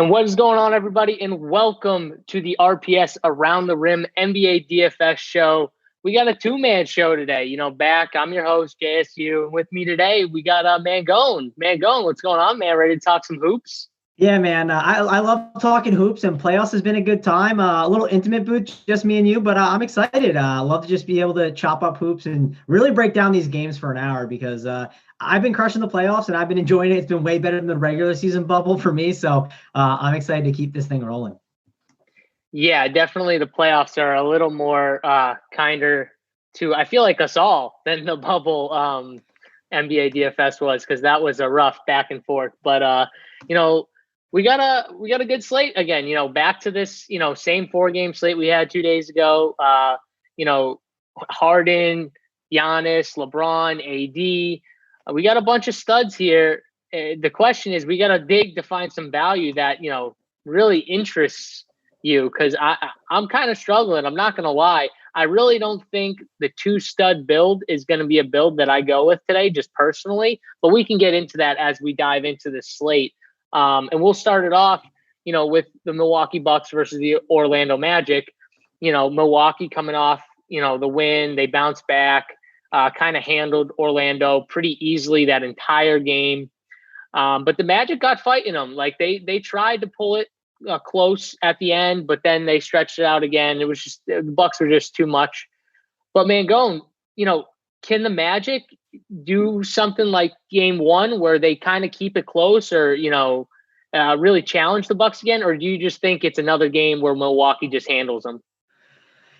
And what is going on, everybody? And welcome to the RPS Around the Rim NBA DFS show. We got a two-man show today. Back. I'm your host, JSU. And with me today, we got Mangone. Mangone, what's going on, man? Ready to talk some hoops? Yeah, man. I love talking hoops, and playoffs has been a good time. A little intimate boot, just me and you, but I'm excited. I love to just be able to chop up hoops and really break down these games for an hour because I've been crushing the playoffs and I've been enjoying it. It's been way better than the regular season bubble for me, so I'm excited to keep this thing rolling. Yeah, definitely the playoffs are a little more kinder to, I feel like, us all than the bubble NBA DFS was, because that was a rough back and forth. But, we got a good slate again, back to this, same 4-game slate we had 2 days ago. Harden, Giannis, LeBron, AD. We got a bunch of studs here. The question is, we got to dig to find some value that, really interests you, because I'm kind of struggling. I'm not going to lie. I really don't think the 2-stud build is going to be a build that I go with today, just personally. But we can get into that as we dive into the slate. And we'll start it off, with the Milwaukee Bucks versus the Orlando Magic. Milwaukee coming off, the win. They bounced back, kind of handled Orlando pretty easily that entire game. But the Magic got fighting them. Like they tried to pull it close at the end, but then they stretched it out again. It was just, the Bucks were just too much. But Mangone, can the Magic do something like game 1 where they kind of keep it close, or really challenge the Bucks again? Or do you just think it's another game where Milwaukee just handles them?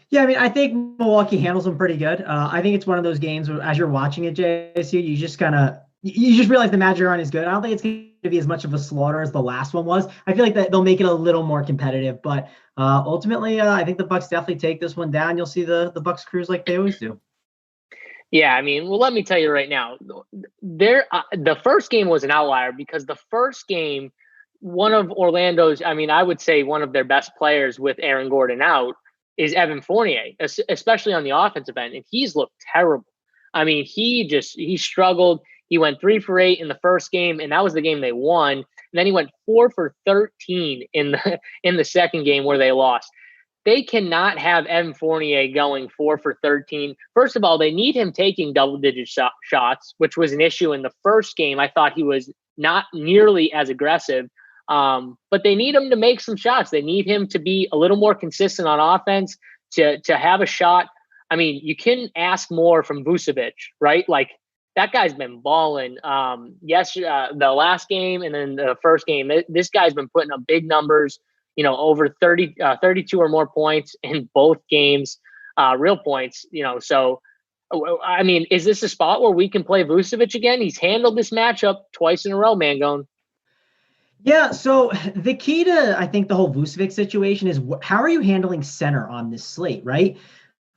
Yeah, I mean, I think Milwaukee handles them pretty good. I think it's one of those games where, as you're watching it, JSU, you just realize the Magic aren't as good. I don't think it's going to be as much of a slaughter as the last one was. I feel like that they'll make it a little more competitive, but ultimately, I think the Bucks definitely take this one down. You'll see the Bucks cruise like they always do. Yeah, I mean, well, let me tell you right now, the first game was an outlier, because the first game, one of Orlando's, I would say one of their best players with Aaron Gordon out is Evan Fournier, especially on the offensive end, and he's looked terrible. He struggled. He went 3 for 8 in the first game, and that was the game they won. And then he went 4 for 13 in the second game where they lost. They cannot have Evan Fournier going 4 for 13. First of all, they need him taking double-digit shots, which was an issue in the first game. I thought he was not nearly as aggressive, but they need him to make some shots. They need him to be a little more consistent on offense, to have a shot. You can ask more from Vucevic, right? Like, that guy's been balling. The last game and then the first game, this guy's been putting up big numbers, over 32 or more points in both games, real points, So, is this a spot where we can play Vucevic again? He's handled this matchup twice in a row, Mangone. Yeah, so the key to, I think, the whole Vucevic situation is how are you handling center on this slate, right?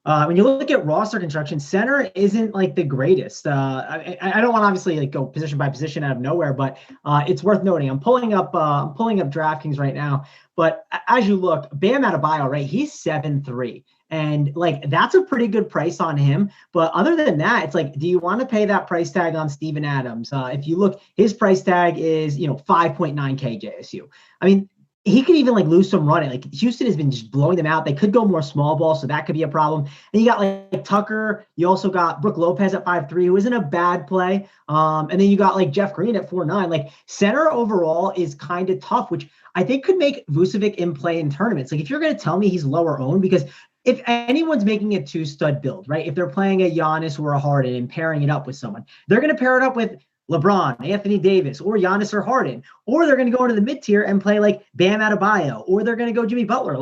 When you look at roster construction, center isn't like the greatest. I don't want to obviously go position by position out of nowhere, but it's worth noting. I'm pulling up Draftkings right now, but as you look, Bam Adebayo, right? He's 7'3", and that's a pretty good price on him. But other than that, it's like, do you want to pay that price tag on Steven Adams? If you look, his price tag is 5.9K JSU. He could even lose some running. Houston has been just blowing them out. They could go more small ball, so that could be a problem. And you got Tucker. You also got Brook Lopez at 5'3", who isn't a bad play. And then you got Jeff Green at 4'9". Center overall is kind of tough, which I think could make Vucevic in play in tournaments. If you're going to tell me he's lower owned, because if anyone's making a 2-stud build, right? If they're playing a Giannis or a Harden and pairing it up with someone, they're going to pair it up with LeBron, Anthony Davis, or Giannis or Harden, or they're going to go into the mid-tier and play Bam Adebayo, or they're going to go Jimmy Butler.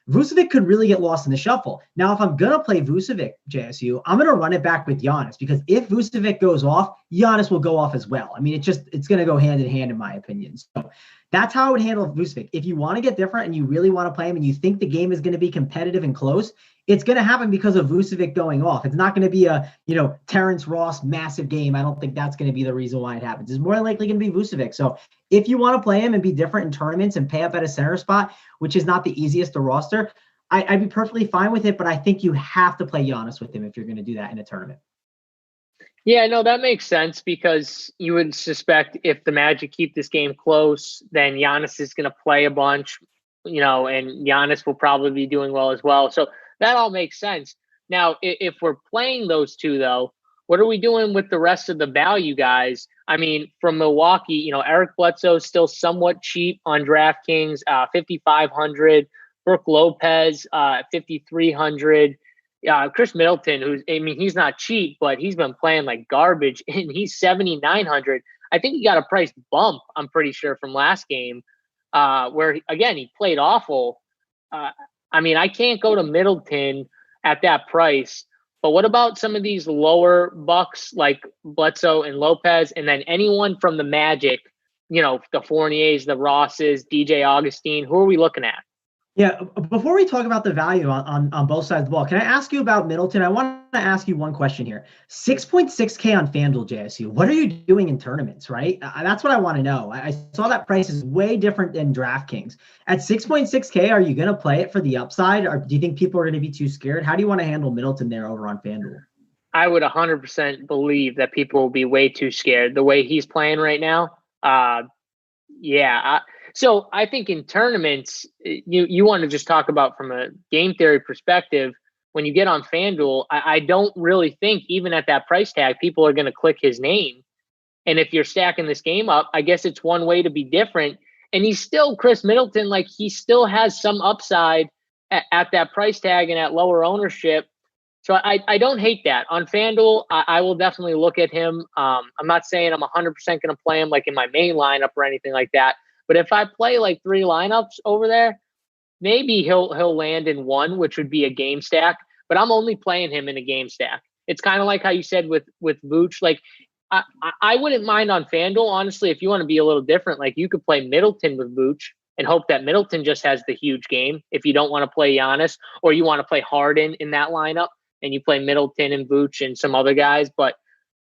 Vucevic could really get lost in the shuffle. Now, if I'm going to play Vucevic, JSU, I'm going to run it back with Giannis, because if Vucevic goes off, Giannis will go off as well. It's going to go hand in hand, in my opinion. So that's how I would handle Vucevic. If you want to get different and you really want to play him and you think the game is going to be competitive and close, it's going to happen because of Vucevic going off. It's not going to be a, Terrence Ross massive game. I don't think that's going to be the reason why it happens. It's more likely going to be Vucevic. So if you want to play him and be different in tournaments and pay up at a center spot, which is not the easiest to roster, I'd be perfectly fine with it, but I think you have to play Giannis with him if you're going to do that in a tournament. Yeah, no, that makes sense because you would suspect if the Magic keep this game close, then Giannis is going to play a bunch, and Giannis will probably be doing well as well. So that all makes sense. Now, if we're playing those two, though, what are we doing with the rest of the value guys? I mean, from Milwaukee, Eric Bledsoe is still somewhat cheap on DraftKings, 5,500. Brooke Lopez, 5,300. Chris Middleton, he's not cheap, but he's been playing like garbage, and he's 7,900. I think he got a price bump, I'm pretty sure, from last game, where, again, he played awful. I can't go to Middleton at that price, but what about some of these lower bucks like Bledsoe and Lopez, and then anyone from the Magic, the Fourniers, the Rosses, DJ Augustine? Who are we looking at? Yeah, before we talk about the value on both sides of the ball, can I ask you about Middleton? I want to ask you one question here. 6.6K on FanDuel, JSU. What are you doing in tournaments, right? That's what I want to know. I saw that price is way different than DraftKings. At 6.6K, are you going to play it for the upside, or do you think people are going to be too scared? How do you want to handle Middleton there over on FanDuel? I would 100% believe that people will be way too scared. The way he's playing right now, so I think in tournaments, you want to just talk about from a game theory perspective. When you get on FanDuel, I don't really think even at that price tag, people are going to click his name. And if you're stacking this game up, I guess it's one way to be different. And he's still Chris Middleton, like he still has some upside at that price tag and at lower ownership. So I don't hate that. On FanDuel, I will definitely look at him. I'm not saying I'm 100% going to play him like in my main lineup or anything like that. But if I play like 3 lineups over there, maybe he'll land in one, which would be a game stack. But I'm only playing him in a game stack. It's kind of like how you said with Vooch. Like I wouldn't mind on FanDuel, honestly, if you want to be a little different. Like you could play Middleton with Vooch and hope that Middleton just has the huge game. If you don't want to play Giannis, or you want to play Harden in that lineup, and you play Middleton and Vooch and some other guys. But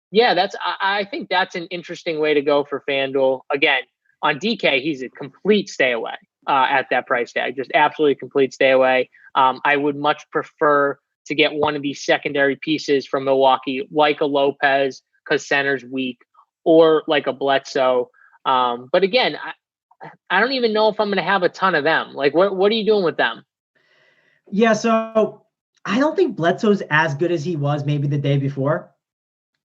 yeah, I think that's an interesting way to go for FanDuel. Again, on DK, he's a complete stay away at that price tag. Just absolutely complete stay away. I would much prefer to get one of these secondary pieces from Milwaukee, like a Lopez, because center's weak, or like a Bledsoe. But again, I don't even know if I'm going to have a ton of them. Like, what are you doing with them? Yeah, so I don't think Bledsoe's as good as he was maybe the day before.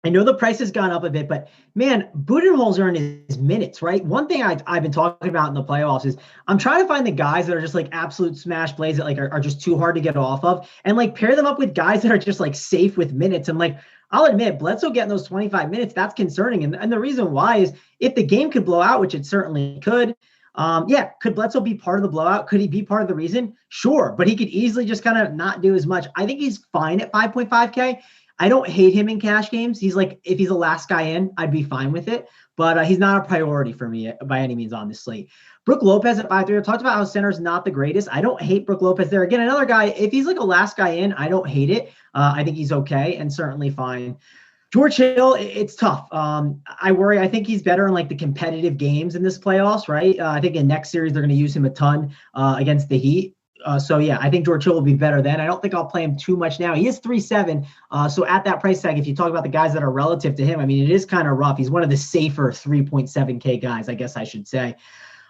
I know the price has gone up a bit, but man, Budenholzer in his minutes, right? One thing I've been talking about in the playoffs is I'm trying to find the guys that are just like absolute smash plays that like are just too hard to get off of, and like pair them up with guys that are just like safe with minutes. And like, I'll admit, Bledsoe getting those 25 minutes, that's concerning. And the reason why is if the game could blow out, which it certainly could, could Bledsoe be part of the blowout? Could he be part of the reason? Sure, but he could easily just kind of not do as much. I think he's fine at 5.5K. I don't hate him in cash games. He's like, if he's the last guy in, I'd be fine with it. But he's not a priority for me by any means on this slate. Brooke Lopez at 5.3. I talked about how center's not the greatest. I don't hate Brooke Lopez there. Again, another guy, if he's like a last guy in, I don't hate it. I think he's okay and certainly fine. George Hill, it's tough. I worry. I think he's better in like the competitive games in this playoffs, right? I think in next series, they're going to use him a ton against the Heat. I think George Hill will be better then. I don't think I'll play him too much now. He is 3.7. So at that price tag, if you talk about the guys that are relative to him, I mean, it is kind of rough. He's one of the safer 3.7K guys, I guess I should say.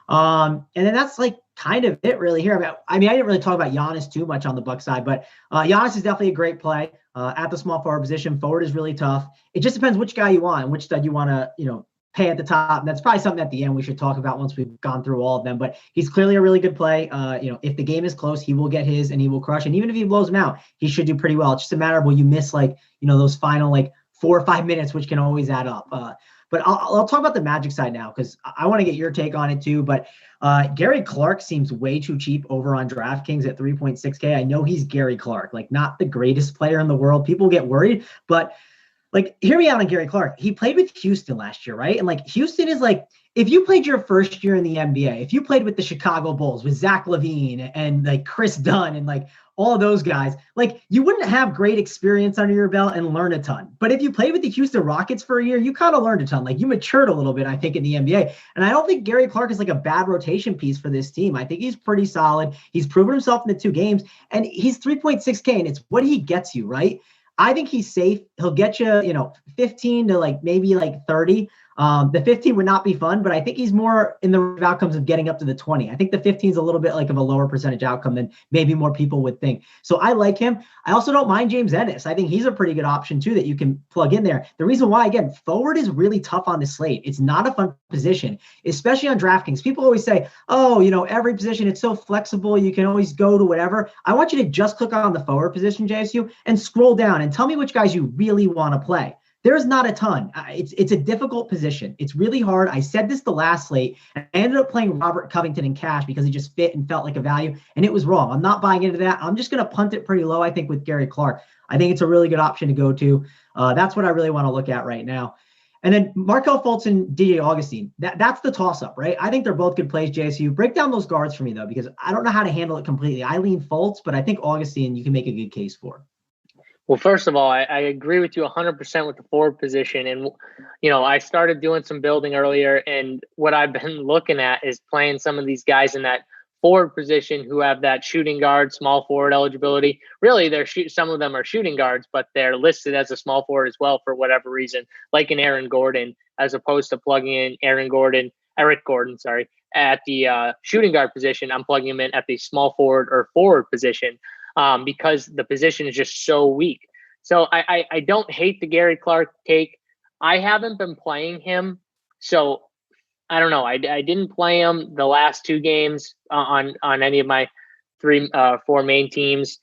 And then that's like kind of it really here. I didn't really talk about Giannis too much on the Bucks side, but Giannis is definitely a great play at the small forward position. Forward is really tough. It just depends which guy you want and which stud you want to, pay at the top. And that's probably something at the end we should talk about once we've gone through all of them. But he's clearly a really good play. If the game is close, he will get his and he will crush. And even if he blows him out, he should do pretty well. It's just a matter of will you miss those final 4 or 5 minutes, which can always add up. But I'll talk about the Magic side now because I want to get your take on it too. But Gary Clark seems way too cheap over on DraftKings at 3.6K. I know he's Gary Clark, not the greatest player in the world. People get worried, but hear me out on Gary Clark. He played with Houston last year, right? And Houston is if you played your first year in the NBA, if you played with the Chicago Bulls with Zach LaVine and Chris Dunn and all of those guys, you wouldn't have great experience under your belt and learn a ton. But if you played with the Houston Rockets for a year, you kind of learned a ton. You matured a little bit, I think, in the NBA. And I don't think Gary Clark is a bad rotation piece for this team. I think he's pretty solid. He's proven himself in the 2 games, and he's 3.6K, and it's what he gets you, right? I think he's safe. He'll get you, 15 15 to like maybe like 30. The 15 would not be fun, but I think he's more in the outcomes of getting up to the 20. I think the 15 is a little bit like of a lower percentage outcome than maybe more people would think. So I like him. I also don't mind James Ennis. I think he's a pretty good option too that you can plug in there. The reason why, again, forward is really tough on the slate. It's not a fun position, especially on DraftKings. People always say, oh, every position, it's so flexible. You can always go to whatever. I want you to just click on the forward position, JSU, and scroll down and tell me which guys you really want to play. There's not a ton. It's a difficult position. It's really hard. I said this the last slate, and I ended up playing Robert Covington in cash because he just fit and felt like a value, and it was wrong. I'm not buying into that. I'm just going to punt it pretty low, I think, with Gary Clark. I think it's a really good option to go to. That's what I really want to look at right now. And then Markelle Fultz and DJ Augustine. That's the toss-up, right? I think they're both good plays, JSU. Break down those guards for me, though, because I don't know how to handle it completely. I lean Fultz, but I think Augustine you can make a good case for. Well, first of all, I agree with you 100% with the forward position. And, I started doing some building earlier, and what I've been looking at is playing some of these guys in that forward position who have that shooting guard, small forward eligibility. Really, some of them are shooting guards, but they're listed as a small forward as well for whatever reason, like an Aaron Gordon, as opposed to plugging in Eric Gordon, at the shooting guard position. I'm plugging him in at the small forward or forward position. Because the position is just so weak. So I don't hate the Gary Clark take. I haven't been playing him. So I don't know. I didn't play him the last two games on any of my four main teams.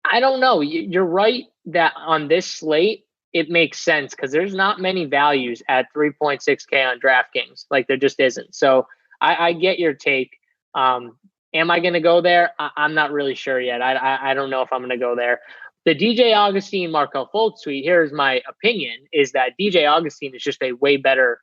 I don't know. You're right that on this slate, it makes sense because there's not many values at 3.6K on DraftKings. Like there just isn't. So I get your take. Am I going to go there? I'm not really sure yet. I don't know if I'm going to go there. The DJ Augustine, Markelle Fultz tweet, here's my opinion, is that DJ Augustine is just a way better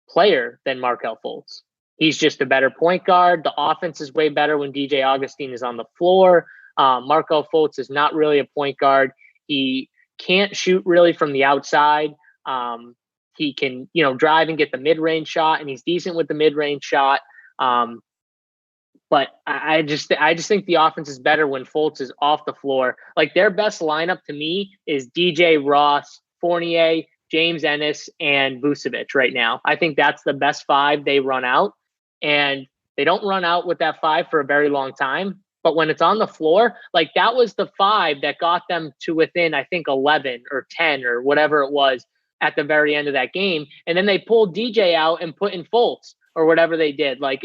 player than Markelle Fultz. He's just a better point guard. The offense is way better when DJ Augustine is on the floor. Markelle Fultz is not really a point guard. He can't shoot really from the outside. He can, drive and get the mid-range shot, and he's decent with the mid-range shot. But I just think the offense is better when Fultz is off the floor. Like their best lineup to me is DJ Ross, Fournier, James Ennis, and Vucevic right now. I think that's the best five they run out. And they don't run out with that five for a very long time. But when it's on the floor, like that was the five that got them to within, I think, 11 or 10 or whatever it was at the very end of that game. And then they pulled DJ out and put in Fultz or whatever they did. Like,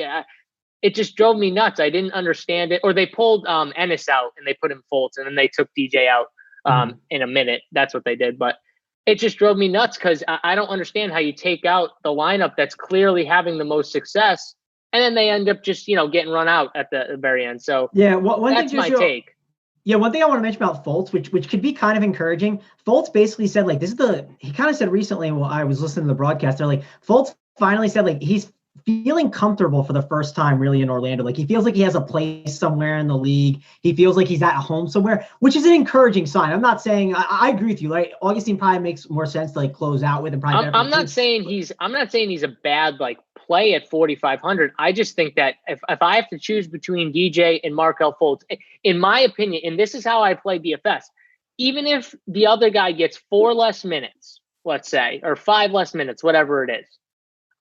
it just drove me nuts. I didn't understand it. Or they pulled Ennis out and they put in Fultz, and then they took DJ out in a minute. That's what they did. But it just drove me nuts because I don't understand how you take out the lineup that's clearly having the most success, and then they end up just, getting run out at the very end. So yeah, that's my take. Yeah, one thing I want to mention about Fultz, which could be kind of encouraging. Fultz basically said, like, he kind of said recently while I was listening to the broadcast, they're like, Fultz finally said, like, he's feeling comfortable for the first time really in Orlando. Like he feels like he has a place somewhere in the league. He feels like he's at home somewhere, which is an encouraging sign. I'm not saying I agree with you. Like Augustine probably makes more sense to like close out with and probably. I'm not saying he's a bad like play at 4,500. I just think that if I have to choose between DJ and Markelle Fultz, in my opinion, and this is how I play DFS, even if the other guy gets 4 less minutes, let's say, or 5 less minutes, whatever it is,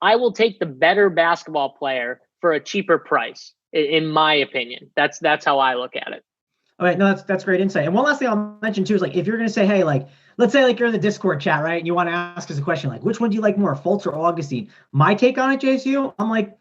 I will take the better basketball player for a cheaper price, in my opinion. That's how I look at it. All right, no, that's great insight. And one last thing I'll mention too is like if you're going to say, hey, like let's say like you're in the Discord chat, right, and you want to ask us a question like, which one do you like more, Fultz or Augustine? My take on it, JSU, I'm like,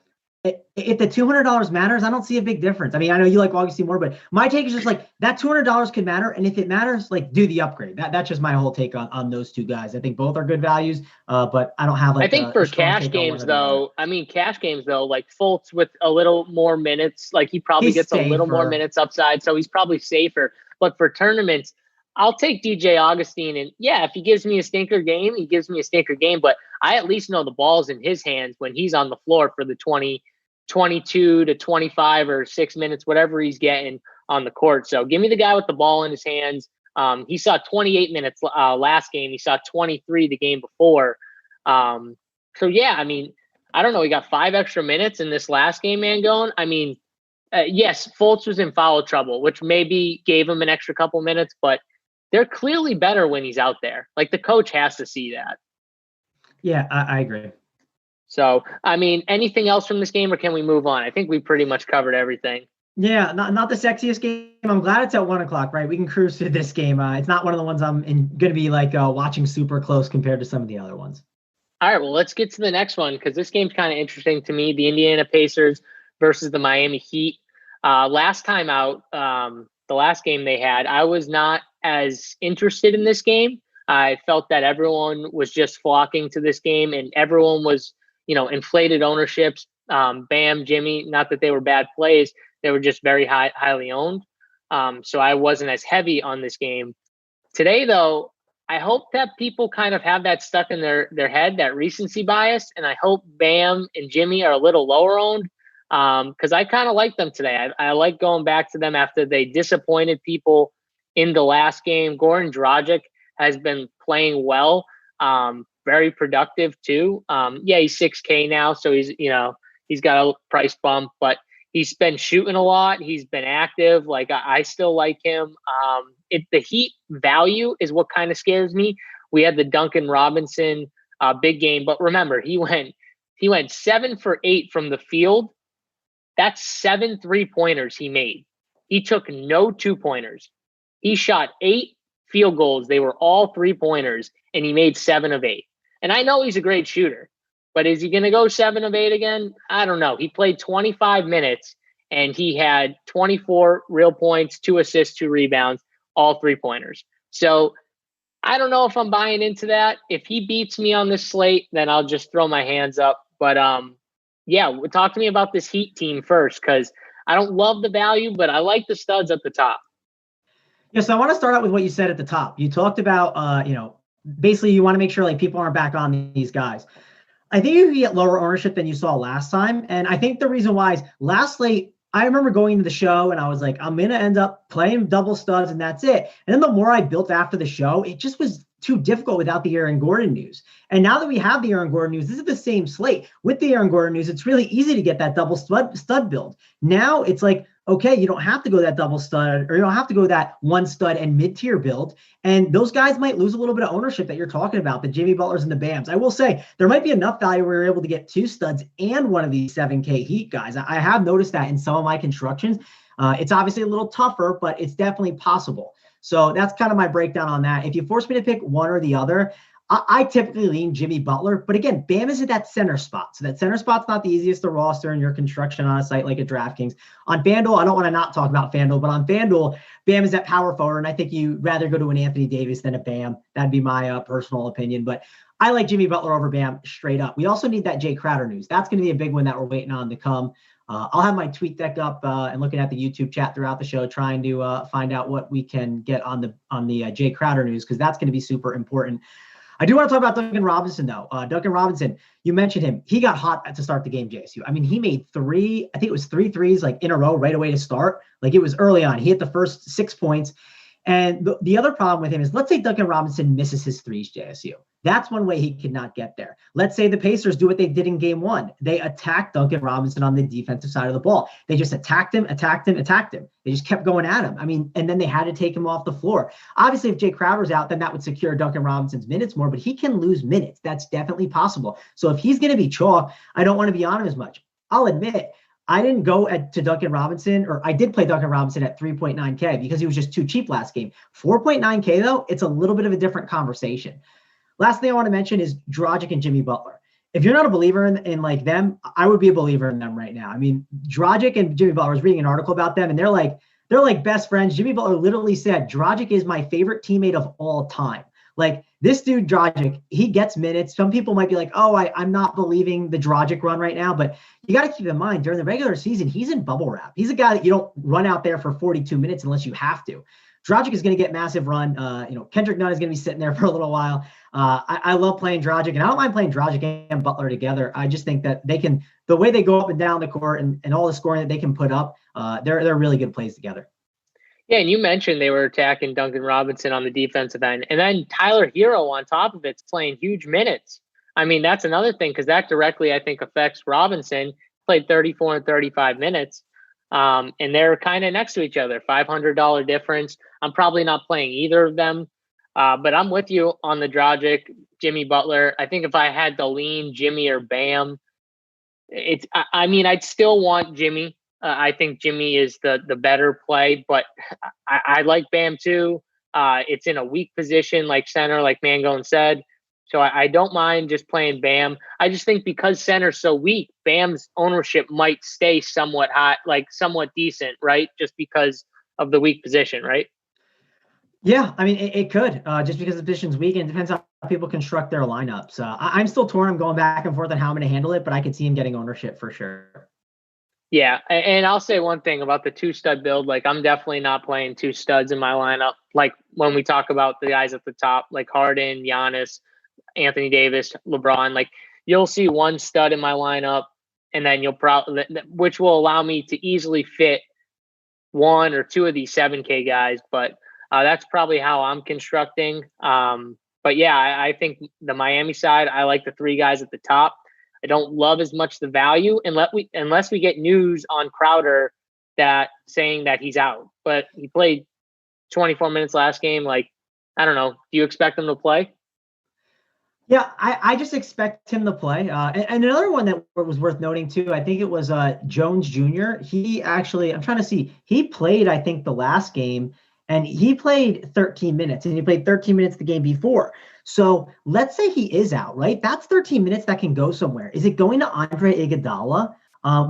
if the $200 matters, I don't see a big difference. I mean, I know you like Augustine more, but my take is just like that $200 could matter. And if it matters, like do the upgrade. That's just my whole take on those two guys. I think both are good values, but I don't have like. I think for cash games though, like Fultz with a little more minutes, like he probably gets a little more minutes upside, so he's probably safer. But for tournaments, I'll take DJ Augustine, and yeah, if he gives me a stinker game, he gives me a stinker game. But I at least know the ball's in his hands when he's on the floor for the 22 to 25 or 6 minutes, whatever he's getting on the court. So give me the guy with the ball in his hands. He saw 28 minutes last game. He saw 23 the game before. So yeah, I mean, I don't know. He got 5 extra minutes in this last game, Mangone. I mean, yes, Fultz was in foul trouble, which maybe gave him an extra couple minutes, but they're clearly better when he's out there. Like the coach has to see that. Yeah, I agree. So, I mean, anything else from this game, or can we move on? I think we pretty much covered everything. Yeah, not the sexiest game. I'm glad it's at 1:00, right? We can cruise through this game. It's not one of the ones I'm going to be like watching super close compared to some of the other ones. All right, well, let's get to the next one because this game's kind of interesting to me. The Indiana Pacers versus the Miami Heat. Last time out, the last game they had, I was not as interested in this game. I felt that everyone was just flocking to this game, and everyone was, inflated ownerships. Bam, Jimmy, not that they were bad plays. They were just very highly owned. So I wasn't as heavy on this game. Today, though, I hope that people kind of have that stuck in their head, that recency bias. And I hope Bam and Jimmy are a little lower owned because I kind of like them today. I like going back to them after they disappointed people in the last game. Goran Dragic has been playing well, very productive too. Yeah, he's 6K now, so he's got a price bump, but he's been shooting a lot. He's been active. Like I still like him. The Heat value is what kind of scares me. We had the Duncan Robinson big game, but remember he went 7 for 8 from the field. That's 7 3-pointers he made. He took no 2-pointers. He shot 8 field goals. They were all 3-pointers, and he made 7 of 8. And I know he's a great shooter, but is he going to go 7 of 8 again? I don't know. He played 25 minutes, and he had 24 real points, 2 assists, 2 rebounds, all 3-pointers. So I don't know if I'm buying into that. If he beats me on this slate, then I'll just throw my hands up. But yeah, talk to me about this Heat team first, because I don't love the value, but I like the studs at the top. Yeah, so I want to start out with what you said at the top. You talked about, basically you want to make sure like people aren't back on these guys. I think you can get lower ownership than you saw last time. And I think the reason why is last slate, I remember going into the show and I was like, I'm going to end up playing double studs and that's it. And then the more I built after the show, it just was too difficult without the Aaron Gordon news. And now that we have the Aaron Gordon news, this is the same slate. With the Aaron Gordon news, it's really easy to get that double stud build. Now it's like, okay, you don't have to go that double stud, or you don't have to go that one stud and mid-tier build. And those guys might lose a little bit of ownership that you're talking about, the Jimmy Butlers and the Bams. I will say there might be enough value where you're able to get 2 studs and one of these 7K Heat guys. I have noticed that in some of my constructions. It's obviously a little tougher, but it's definitely possible. So that's kind of my breakdown on that. If you force me to pick one or the other, I typically lean Jimmy Butler, but again, Bam is at that center spot. So that center spot's not the easiest to roster in your construction on a site like a Draftkings. On FanDuel, I don't want to not talk about FanDuel, but on FanDuel, Bam is at power forward, and I think you'd rather go to an Anthony Davis than a Bam. That'd be my personal opinion, but I like Jimmy Butler over Bam straight up. We also need that Jay Crowder news. That's going to be a big one that we're waiting on to come. I'll have my tweet deck up and looking at the YouTube chat throughout the show, trying to find out what we can get on the Jay Crowder news, because that's going to be super important. I do want to talk about Duncan Robinson, though. Duncan Robinson, you mentioned him. He got hot to start the game, JSU. I mean, he made 3 threes like in a row right away to start. Like it was early on. He hit the first 6 points. And the other problem with him is, let's say Duncan Robinson misses his threes, JSU. That's one way he could not get there. Let's say the Pacers do what they did in game 1. They attacked Duncan Robinson on the defensive side of the ball. They just attacked him. They just kept going at him. I mean, and then they had to take him off the floor. Obviously, if Jay Crowder's out, then that would secure Duncan Robinson's minutes more, but he can lose minutes. That's definitely possible. So if he's going to be chalk, I don't want to be on him as much. I'll admit, I didn't go to Duncan Robinson, or I did play Duncan Robinson at 3.9K because he was just too cheap last game. 4.9K, though, it's a little bit of a different conversation. Last thing I want to mention is Dragic and Jimmy Butler. If you're not a believer in like them, I would be a believer in them right now. I mean, Dragic and Jimmy Butler, I was reading an article about them, and they're like best friends. Jimmy Butler literally said, Dragic is my favorite teammate of all time. Like this dude, Dragic, he gets minutes. Some people might be like, oh, I'm not believing the Dragic run right now, but you got to keep in mind during the regular season, he's in bubble wrap. He's a guy that you don't run out there for 42 minutes unless you have to. Dragic is going to get massive run. Kendrick Nunn is going to be sitting there for a little while. I love playing Dragic, and I don't mind playing Dragic and Butler together. I just think that the way they go up and down the court and all the scoring that they can put up, they're really good plays together. Yeah, and you mentioned they were attacking Duncan Robinson on the defensive end, and then Tyler Hero on top of it's playing huge minutes. I mean, that's another thing, because that directly, I think, affects Robinson. Played 34 and 35 minutes. And they're kind of next to each other, $500 difference. I'm probably not playing either of them. But I'm with you on the Dragic, Jimmy Butler. I think if I had to lean Jimmy or Bam, I mean, I'd still want Jimmy. I think Jimmy is the better play, but I like Bam too. It's in a weak position, like center, like Mangone said. So I don't mind just playing Bam. I just think because center's so weak, Bam's ownership might stay somewhat high, like somewhat decent, right? Just because of the weak position, right? Yeah, I mean, it could, just because the position's weak, and it depends how people construct their lineups. I'm still torn. I'm going back and forth on how I'm going to handle it, but I could see him getting ownership for sure. Yeah, and I'll say one thing about the 2-stud build. Like, I'm definitely not playing 2 studs in my lineup. Like, when we talk about the guys at the top, like Harden, Giannis, Anthony Davis, LeBron, like, you'll see 1 stud in my lineup, and then you'll probably, which will allow me to easily fit 1 or 2 of these 7K guys. But that's probably how I'm constructing. But yeah, I think the Miami side, I like the 3 guys at the top. I don't love as much the value unless we get news on Crowder that saying that he's out. But he played 24 minutes last game. Like, I don't know. Do you expect him to play? Yeah, I just expect him to play. And another one that was worth noting too, I think it was Jones Jr. He actually, I'm trying to see, he played, I think, the last game, and he played 13 minutes, and he played 13 minutes the game before. So let's say he is out, right? That's 13 minutes that can go somewhere. Is it going to Andre Iguodala?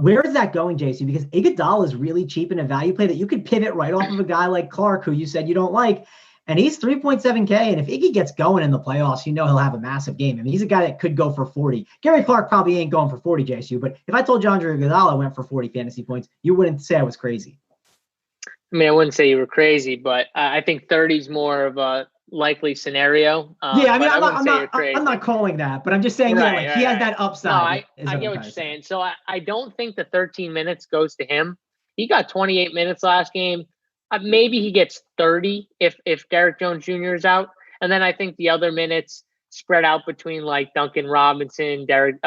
Where is that going, JC? Because Iguodala is really cheap in a value play that you could pivot right off of a guy like Clark, who you said you don't like. And he's 3.7K. And if Iggy gets going in the playoffs, you know he'll have a massive game. I mean, he's a guy that could go for 40. Gary Clark probably ain't going for 40, JSU. But if I told you Andre Iguodala went for 40 fantasy points, you wouldn't say I was crazy. I mean, I wouldn't say you were crazy, but I think 30 is more of a likely scenario. Yeah, I mean, I'm not calling that, but I'm just saying, right, he has that upside. No, I get what you're saying. So I don't think the 13 minutes goes to him. He got 28 minutes last game. Maybe he gets 30 if Derek Jones Jr. is out. And then I think the other minutes spread out between like Duncan Robinson, Kelly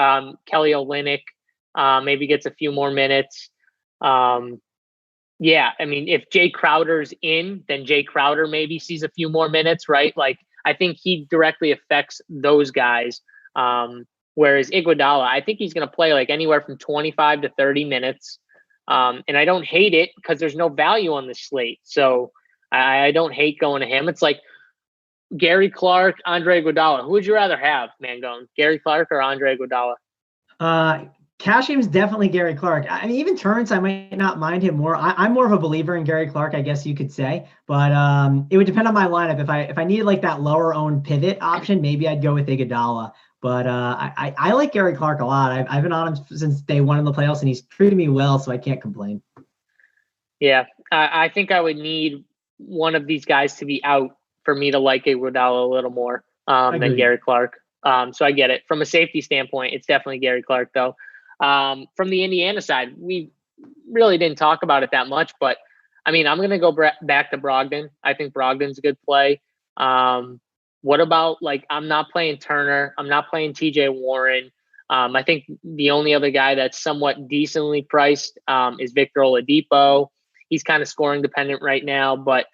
Olynyk, maybe gets a few more minutes. Yeah, I mean, if Jay Crowder's in, then Jay Crowder maybe sees a few more minutes, right? Like, I think he directly affects those guys. Whereas Iguodala, I think he's going to play like anywhere from 25 to 30 minutes. And I don't hate it because there's no value on the slate. So I don't hate going to him. It's like Gary Clark, Andre Iguodala. Who would you rather have, Mangone? Gary Clark or Andre Iguodala? Cash game is definitely Gary Clark. I mean, even Terrence, I might not mind him more. I'm more of a believer in Gary Clark, I guess you could say. But it would depend on my lineup. If I needed like that lower owned pivot option, maybe I'd go with Iguodala. But I like Gary Clark a lot. I've been on him since day one in the playoffs, and he's treated me well, so I can't complain. Yeah, I think I would need one of these guys to be out for me to like Iguodala a little more than Gary Clark. So I get it. From a safety standpoint, it's definitely Gary Clark, though. From the Indiana side, we really didn't talk about it that much, but I mean, I'm going to go back to Brogdon. I think Brogdon's a good play. What about, like, I'm not playing Turner. I'm not playing TJ Warren. I think the only other guy that's somewhat decently priced is Victor Oladipo. He's kind of scoring dependent right now, but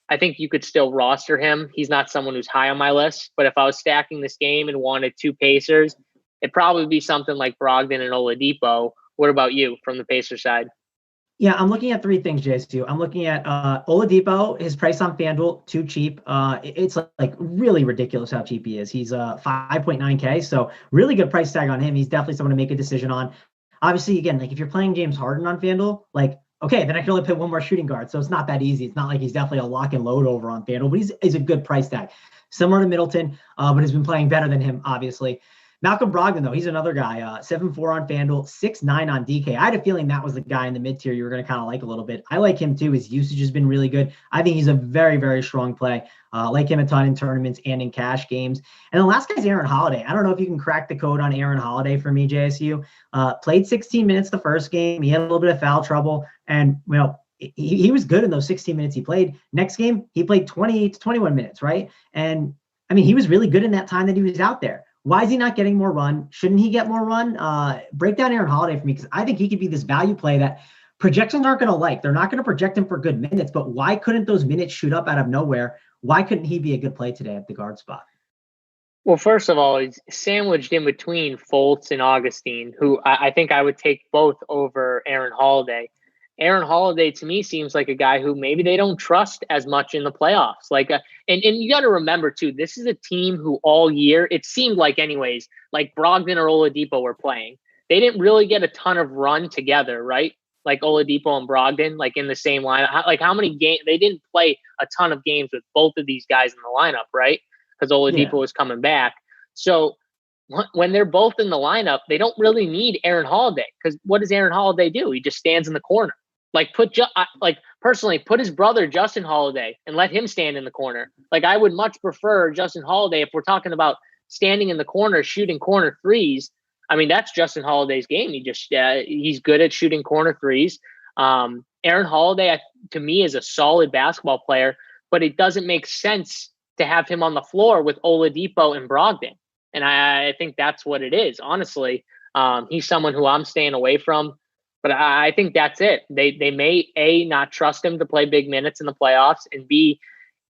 I think you could still roster him. He's not someone who's high on my list, but if I was stacking this game and wanted 2 Pacers, it'd probably be something like Brogdon and Oladipo. What about you from the Pacers side? Yeah, I'm looking at 3 things, JS2. I'm looking at Oladipo, his price on FanDuel, too cheap. It's like really ridiculous how cheap he is. He's 5.9K, so really good price tag on him. He's definitely someone to make a decision on. Obviously, again, like if you're playing James Harden on FanDuel, like, okay, then I can only pay one more shooting guard, so it's not that easy. It's not like he's definitely a lock and load over on FanDuel, but he's a good price tag. Similar to Middleton, but has been playing better than him, obviously. Malcolm Brogdon, though, he's another guy, 7.4 on FanDuel, 6.9 on DK. I had a feeling that was the guy in the mid-tier you were going to kind of like a little bit. I like him, too. His usage has been really good. I think he's a very, very strong play. Like him a ton in tournaments and in cash games. And the last guy's Aaron Holiday. I don't know if you can crack the code on Aaron Holiday for me, JSU. Played 16 minutes the first game. He had a little bit of foul trouble. And, well, he was good in those 16 minutes he played. Next game, he played 20 to 21 minutes, right? And, I mean, he was really good in that time that he was out there. Why is he not getting more run? Shouldn't he get more run? Break down Aaron Holiday for me, because I think he could be this value play that projections aren't going to like. They're not going to project him for good minutes, but why couldn't those minutes shoot up out of nowhere? Why couldn't he be a good play today at the guard spot? Well, first of all, he's sandwiched in between Fultz and Augustine, who I think I would take both over Aaron Holiday. Aaron Holiday, to me, seems like a guy who maybe they don't trust as much in the playoffs. And you got to remember, too, this is a team who all year, it seemed like anyways, like Brogdon or Oladipo were playing. They didn't really get a ton of run together, right? Like Oladipo and Brogdon, like in the same lineup. Like how many games? They didn't play a ton of games with both of these guys in the lineup, right? Because Oladipo was coming back. So when they're both in the lineup, they don't really need Aaron Holiday, because what does Aaron Holiday do? He just stands in the corner. Personally, put his brother Justin Holiday and let him stand in the corner. Like, I would much prefer Justin Holiday if we're talking about standing in the corner, shooting corner threes. I mean, that's Justin Holiday's game. He's good at shooting corner threes. Aaron Holiday, to me, is a solid basketball player, but it doesn't make sense to have him on the floor with Oladipo and Brogdon. And I think that's what it is, honestly. He's someone who I'm staying away from. But I think that's it. They may, A, not trust him to play big minutes in the playoffs, and B,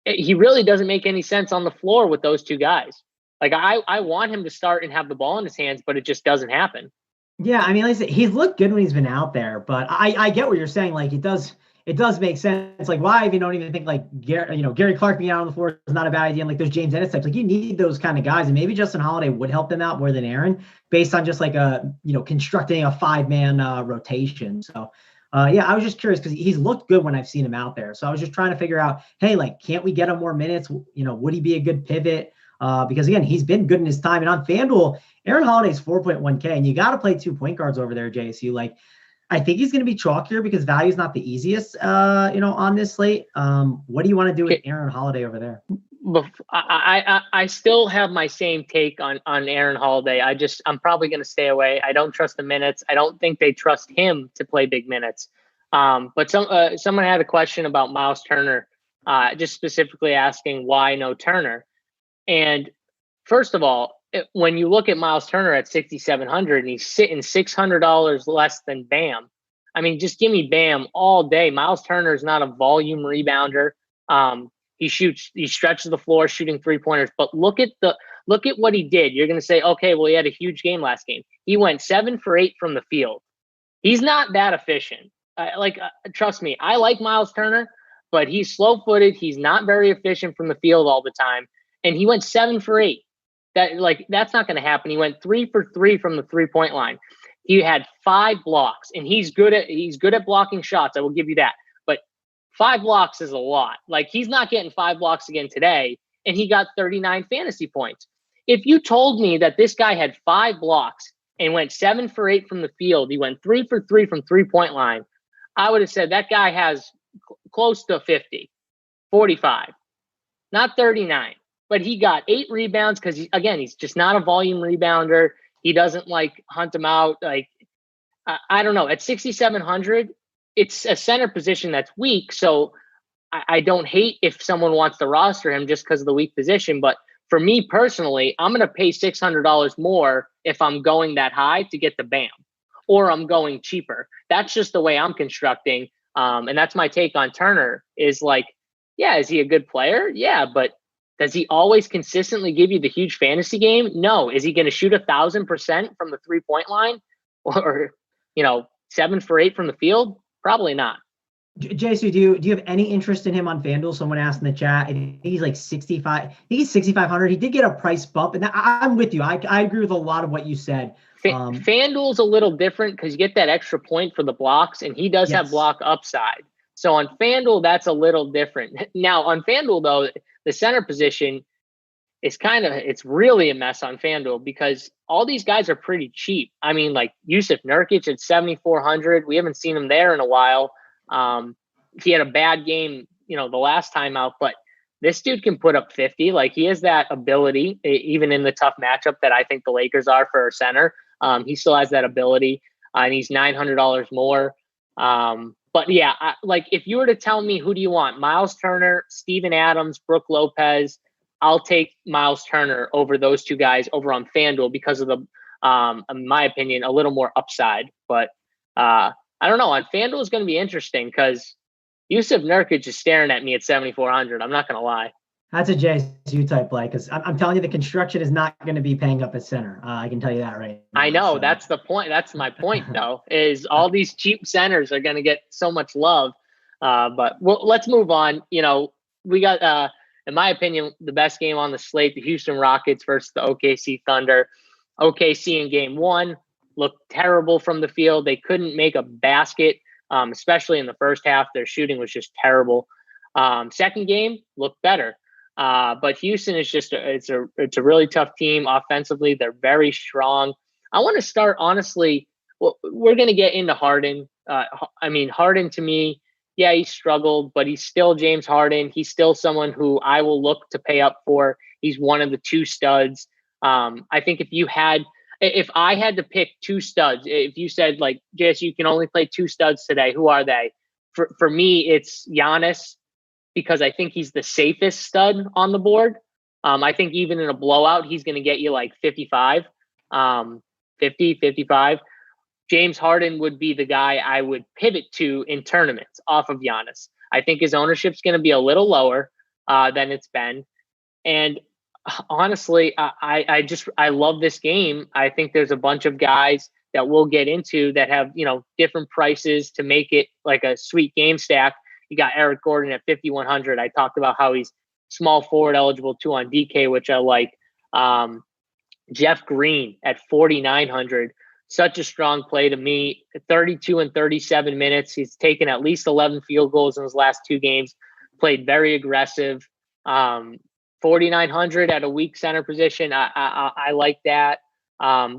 he really doesn't make any sense on the floor with those two guys. Like, I want him to start and have the ball in his hands, but it just doesn't happen. Yeah, I mean, like I said, he's looked good when he's been out there, but I get what you're saying. Like, it does make sense. Like, why don't even think like Gary Clark being out on the floor is not a bad idea. And like those James Ennis types, like you need those kind of guys, and maybe Justin Holiday would help them out more than Aaron, based on just like constructing a 5-man rotation. So yeah, I was just curious because he's looked good when I've seen him out there. So I was just trying to figure out, hey, like, can't we get him more minutes? Would he be a good pivot? Because again, he's been good in his time. And on FanDuel, Aaron Holiday's 4.1K, and you got to play 2 point guards over there, JSU. Like, I think he's going to be chalkier because value is not the easiest, on this slate. What do you want to do with Aaron Holiday over there? I still have my same take on Aaron Holiday. I'm probably going to stay away. I don't trust the minutes. I don't think they trust him to play big minutes. But someone had a question about Miles Turner, just specifically asking why no Turner. And first of all, when you look at Miles Turner at 6,700 and he's sitting $600 less than Bam, I mean, just give me Bam all day. Miles Turner is not a volume rebounder. He stretches the floor shooting 3-pointers. But look at what he did. You're going to say, okay, well, he had a huge game last game. He went 7 for 8 from the field. He's not that efficient. Trust me, I like Miles Turner, but he's slow-footed. He's not very efficient from the field all the time. And he went 7 for 8. That's not going to happen. He went 3 for 3 from the 3-point line. He had 5 blocks, and he's good at blocking shots. I will give you that. But 5 blocks is a lot. Like, he's not getting 5 blocks again today, and he got 39 fantasy points. If you told me that this guy had 5 blocks and went 7 for 8 from the field, he went 3 for 3 from 3-point line, I would have said that guy has close to 50, 45, not 39. But he got 8 rebounds because, he's just not a volume rebounder. He doesn't hunt him out. I don't know. At 6,700, it's a center position that's weak. So I don't hate if someone wants to roster him just because of the weak position. But for me personally, I'm going to pay $600 more if I'm going that high to get the Bam, or I'm going cheaper. That's just the way I'm constructing. And that's my take on Turner is is he a good player? Yeah, but does he always consistently give you the huge fantasy game? No. Is he going to shoot 1,000% from the 3-point line, or 7 for 8 from the field? Probably not. JC, do you have any interest in him on FanDuel? Someone asked in the chat. I think he's 65. I think he's 6,500. He did get a price bump, and I'm with you. I agree with a lot of what you said. FanDuel's a little different because you get that extra point for the blocks, and he does have block upside. So on FanDuel, that's a little different. Now on FanDuel, though, the center position is it's really a mess on FanDuel because all these guys are pretty cheap. I mean, like Yusuf Nurkic at 7,400. We haven't seen him there in a while. He had a bad game, the last time out, but this dude can put up 50. Like, he has that ability, even in the tough matchup that I think the Lakers are for a center. He still has that ability, and he's $900 more. But yeah, if you were to tell me who do you want, Miles Turner, Steven Adams, Brooke Lopez, I'll take Miles Turner over those two guys over on FanDuel because of the, in my opinion, a little more upside. But I don't know. On FanDuel is going to be interesting because Yusuf Nurkic is staring at me at 7,400. I'm not going to lie. That's a JSU type play because I'm telling you the construction is not going to be paying up at center. I can tell you that right now. I know. That's the point. That's my point, though, is all these cheap centers are going to get so much love. But let's move on. We got, in my opinion, the best game on the slate, the Houston Rockets versus the OKC Thunder. OKC in game one looked terrible from the field. They couldn't make a basket, especially in the first half. Their shooting was just terrible. Second game looked better. But Houston is just it's a really tough team offensively. They're very strong. I want to start honestly. We're going to get into Harden. Harden to me, yeah, he struggled, but he's still James Harden. He's still someone who I will look to pay up for. He's one of the two studs. I think if I had to pick two studs, if you said like, JS, you can only play two studs today, who are they? For me, it's Giannis, because I think he's the safest stud on the board. I think even in a blowout, he's going to get you like 55, 50, 55. James Harden would be the guy I would pivot to in tournaments off of Giannis. I think his ownership's going to be a little lower than it's been. And honestly, I love this game. I think there's a bunch of guys that we'll get into that have, different prices to make it like a sweet game stack. You got Eric Gordon at 5,100. I talked about how he's small forward eligible too on DK, which I like. Jeff Green at 4,900. Such a strong play to me. 32 and 37 minutes. He's taken at least 11 field goals in his last two games. Played very aggressive. 4,900 at a weak center position. I like that.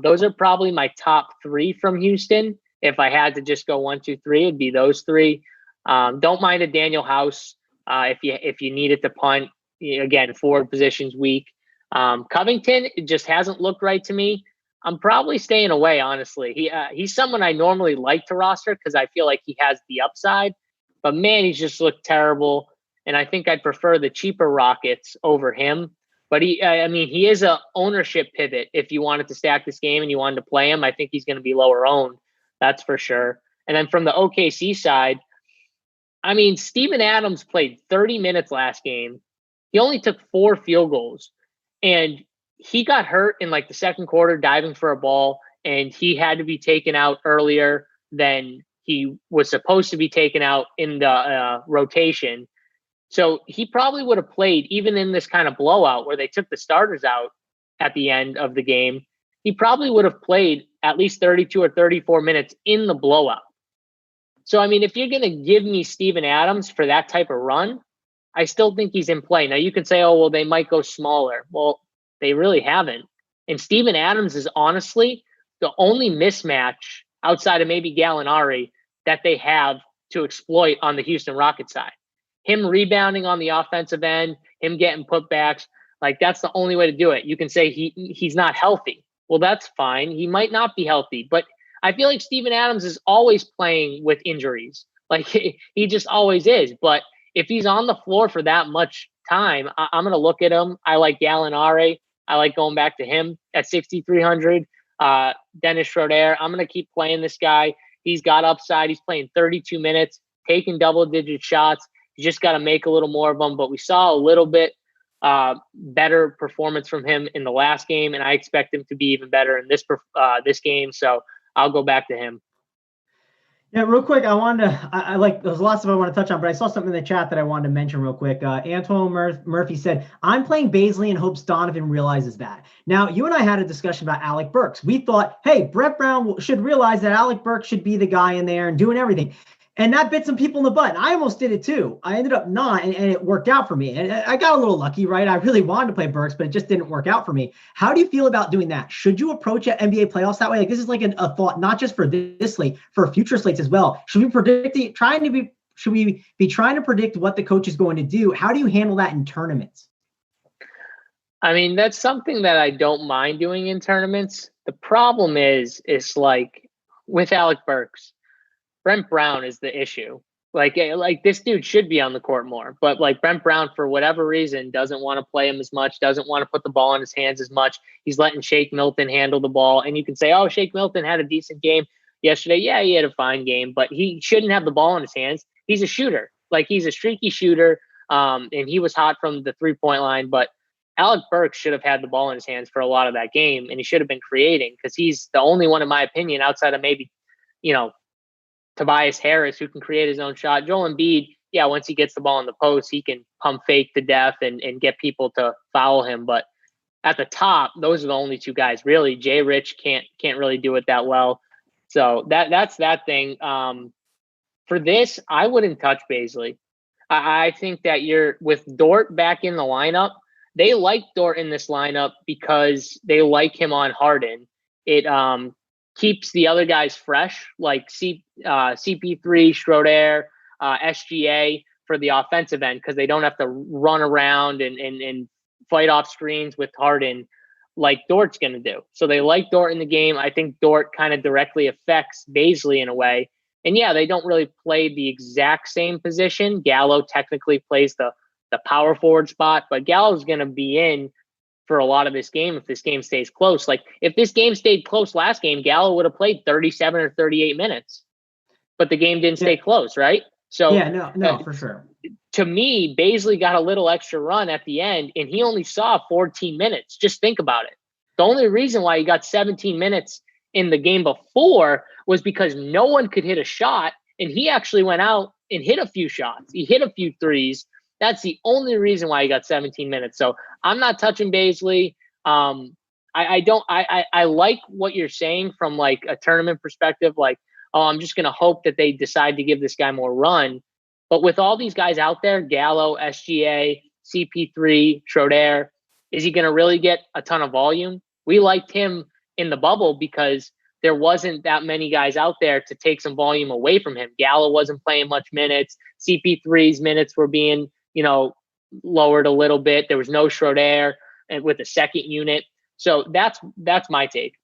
Those are probably my top three from Houston. If I had to just go 1, 2, 3, it'd be those three. Don't mind a Daniel House if you needed to punt. Again, forward positions weak. Covington, it just hasn't looked right to me. I'm probably staying away, honestly. He's someone I normally like to roster because I feel like he has the upside. But, man, he's just looked terrible. And I think I'd prefer the cheaper Rockets over him. But he is a ownership pivot. If you wanted to stack this game and you wanted to play him, I think he's going to be lower owned. That's for sure. And then from the OKC side, Steven Adams played 30 minutes last game. He only took 4 field goals. And he got hurt in like the second quarter diving for a ball, and he had to be taken out earlier than he was supposed to be taken out in the rotation. So he probably would have played even in this kind of blowout where they took the starters out at the end of the game. He probably would have played at least 32 or 34 minutes in the blowout. So, if you're going to give me Steven Adams for that type of run, I still think he's in play. Now, you can say, oh, well, they might go smaller. Well, they really haven't. And Steven Adams is honestly the only mismatch outside of maybe Gallinari that they have to exploit on the Houston Rockets side. Him rebounding on the offensive end, him getting putbacks, like that's the only way to do it. You can say he's not healthy. Well, that's fine. He might not be healthy, but I feel like Steven Adams is always playing with injuries. Like he just always is. But if he's on the floor for that much time, I'm going to look at him. I like Gallinari. I like going back to him at 6,300. Dennis Schroeder. I'm going to keep playing this guy. He's got upside. He's playing 32 minutes, taking double-digit shots. You just got to make a little more of them. But we saw a little bit better performance from him in the last game, and I expect him to be even better in this game. So I'll go back to him. Yeah, real quick, I wanted to, there's lots of I want to touch on, but I saw something in the chat that I wanted to mention real quick. Antoine Murphy said, I'm playing Baisley and hopes Donovan realizes that. Now, you and I had a discussion about Alec Burks. We thought, hey, Brett Brown should realize that Alec Burks should be the guy in there and doing everything. And that bit some people in the butt. And I almost did it too. I ended up not, and it worked out for me. And I got a little lucky, right? I really wanted to play Burks, but it just didn't work out for me. How do you feel about doing that? Should you approach at NBA playoffs that way? Like this is like a thought, not just for this slate, for future slates as well. Should we be trying to predict what the coach is going to do? How do you handle that in tournaments? That's something that I don't mind doing in tournaments. The problem is like with Alec Burks, Brent Brown is the issue. Like this dude should be on the court more, but like Brent Brown, for whatever reason, doesn't want to play him as much, doesn't want to put the ball in his hands as much. He's letting Shake Milton handle the ball. And you can say, oh, Shake Milton had a decent game. yesterday. Yeah, he had a fine game, but he shouldn't have the ball in his hands. He's a shooter. Like, he's a streaky shooter, and he was hot from the three-point line, but Alec Burks should have had the ball in his hands for a lot of that game, and he should have been creating, because he's the only one, in my opinion, outside of maybe, Tobias Harris, who can create his own shot. Joel Embiid, yeah, once he gets the ball in the post, he can pump fake to death and get people to foul him. But at the top, those are the only two guys. Really, Jay Rich can't really do it that well. So that's that thing. For this, I wouldn't touch Bazley. I think that you're with Dort back in the lineup. They like Dort in this lineup because they like him on Harden. It keeps the other guys fresh, like CP3, Schroeder, SGA for the offensive end, because they don't have to run around and fight off screens with Harden like Dort's going to do. So they like Dort in the game. I think Dort kind of directly affects Bazley in a way. And yeah, they don't really play the exact same position. Gallo technically plays the power forward spot, but Gallo's going to be in for a lot of this game if this game stays close. Like, if this game stayed close last game, Gallo would have played 37 or 38 minutes, but the game didn't stay close, right? So yeah, no, for sure. To me, Bazley got a little extra run at the end, and he only saw 14 minutes. Just think about it. The only reason why he got 17 minutes in the game before was because no one could hit a shot, and he actually went out and hit a few shots. He hit a few threes. That's the only reason why he got 17 minutes. So I'm not touching Bazley. I like what you're saying from like a tournament perspective. Like, oh, I'm just going to hope that they decide to give this guy more run. But with all these guys out there, Gallo, SGA, CP3, Schroeder, is he going to really get a ton of volume? We liked him in the bubble because there wasn't that many guys out there to take some volume away from him. Gallo wasn't playing much minutes. CP3's minutes were being, lowered a little bit. There was no Schroeder and with the second unit. So that's my take.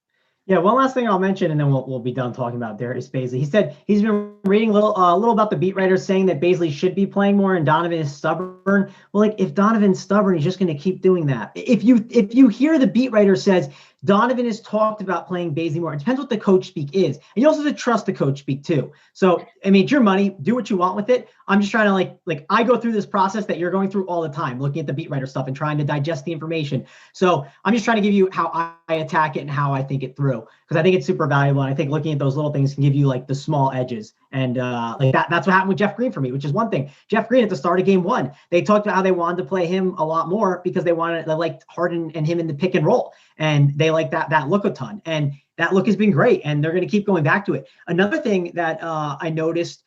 Yeah, one last thing I'll mention, and then we'll be done talking about Darius Bazley. He said he's been reading a little about the beat writers saying that Bazley should be playing more and Donovan is stubborn. Well, like, if Donovan's stubborn, he's just going to keep doing that. If you hear the beat writer says Donovan has talked about playing Bazley more, it depends what the coach speak is. And you also have to trust the coach speak too. So, I mean, it's your money. Do what you want with it. I'm just trying to like I go through this process that you're going through all the time, looking at the beat writer stuff and trying to digest the information. So I'm just trying to give you how I attack it and how I think it through, because I think it's super valuable. And I think looking at those little things can give you like the small edges. And that's what happened with Jeff Green for me, which is one thing. Jeff Green at the start of game one, they talked about how they wanted to play him a lot more because they liked Harden and him in the pick and roll. And they like that look a ton. And that look has been great. And they're going to keep going back to it. Another thing that I noticed,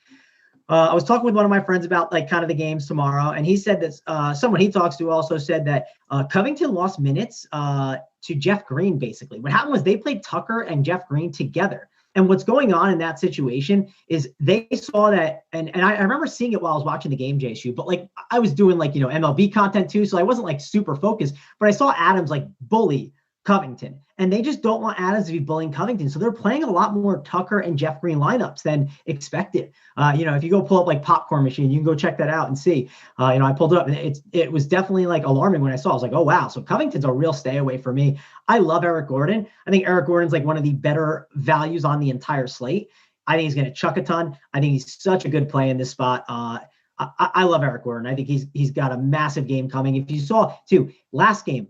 I was talking with one of my friends about like kind of the games tomorrow. And he said that someone he talks to also said that Covington lost minutes to Jeff Green, basically. What happened was they played Tucker and Jeff Green together. And what's going on in that situation is they saw that, and I remember seeing it while I was watching the game, JSU, but like I was doing like, MLB content too. So I wasn't like super focused, but I saw Adams like bully Covington, and they just don't want Adams to be bullying Covington. So they're playing a lot more Tucker and Jeff Green lineups than expected. If you go pull up like Popcorn Machine, you can go check that out and see. I pulled it up, and it was definitely like alarming when I saw. I was like, oh wow, so Covington's a real stay away for me. I love Eric Gordon. I think Eric Gordon's like one of the better values on the entire slate. I think he's going to chuck a ton. I think he's such a good play in this spot. I love Eric Gordon. I think he's got a massive game coming. If you saw too, last game,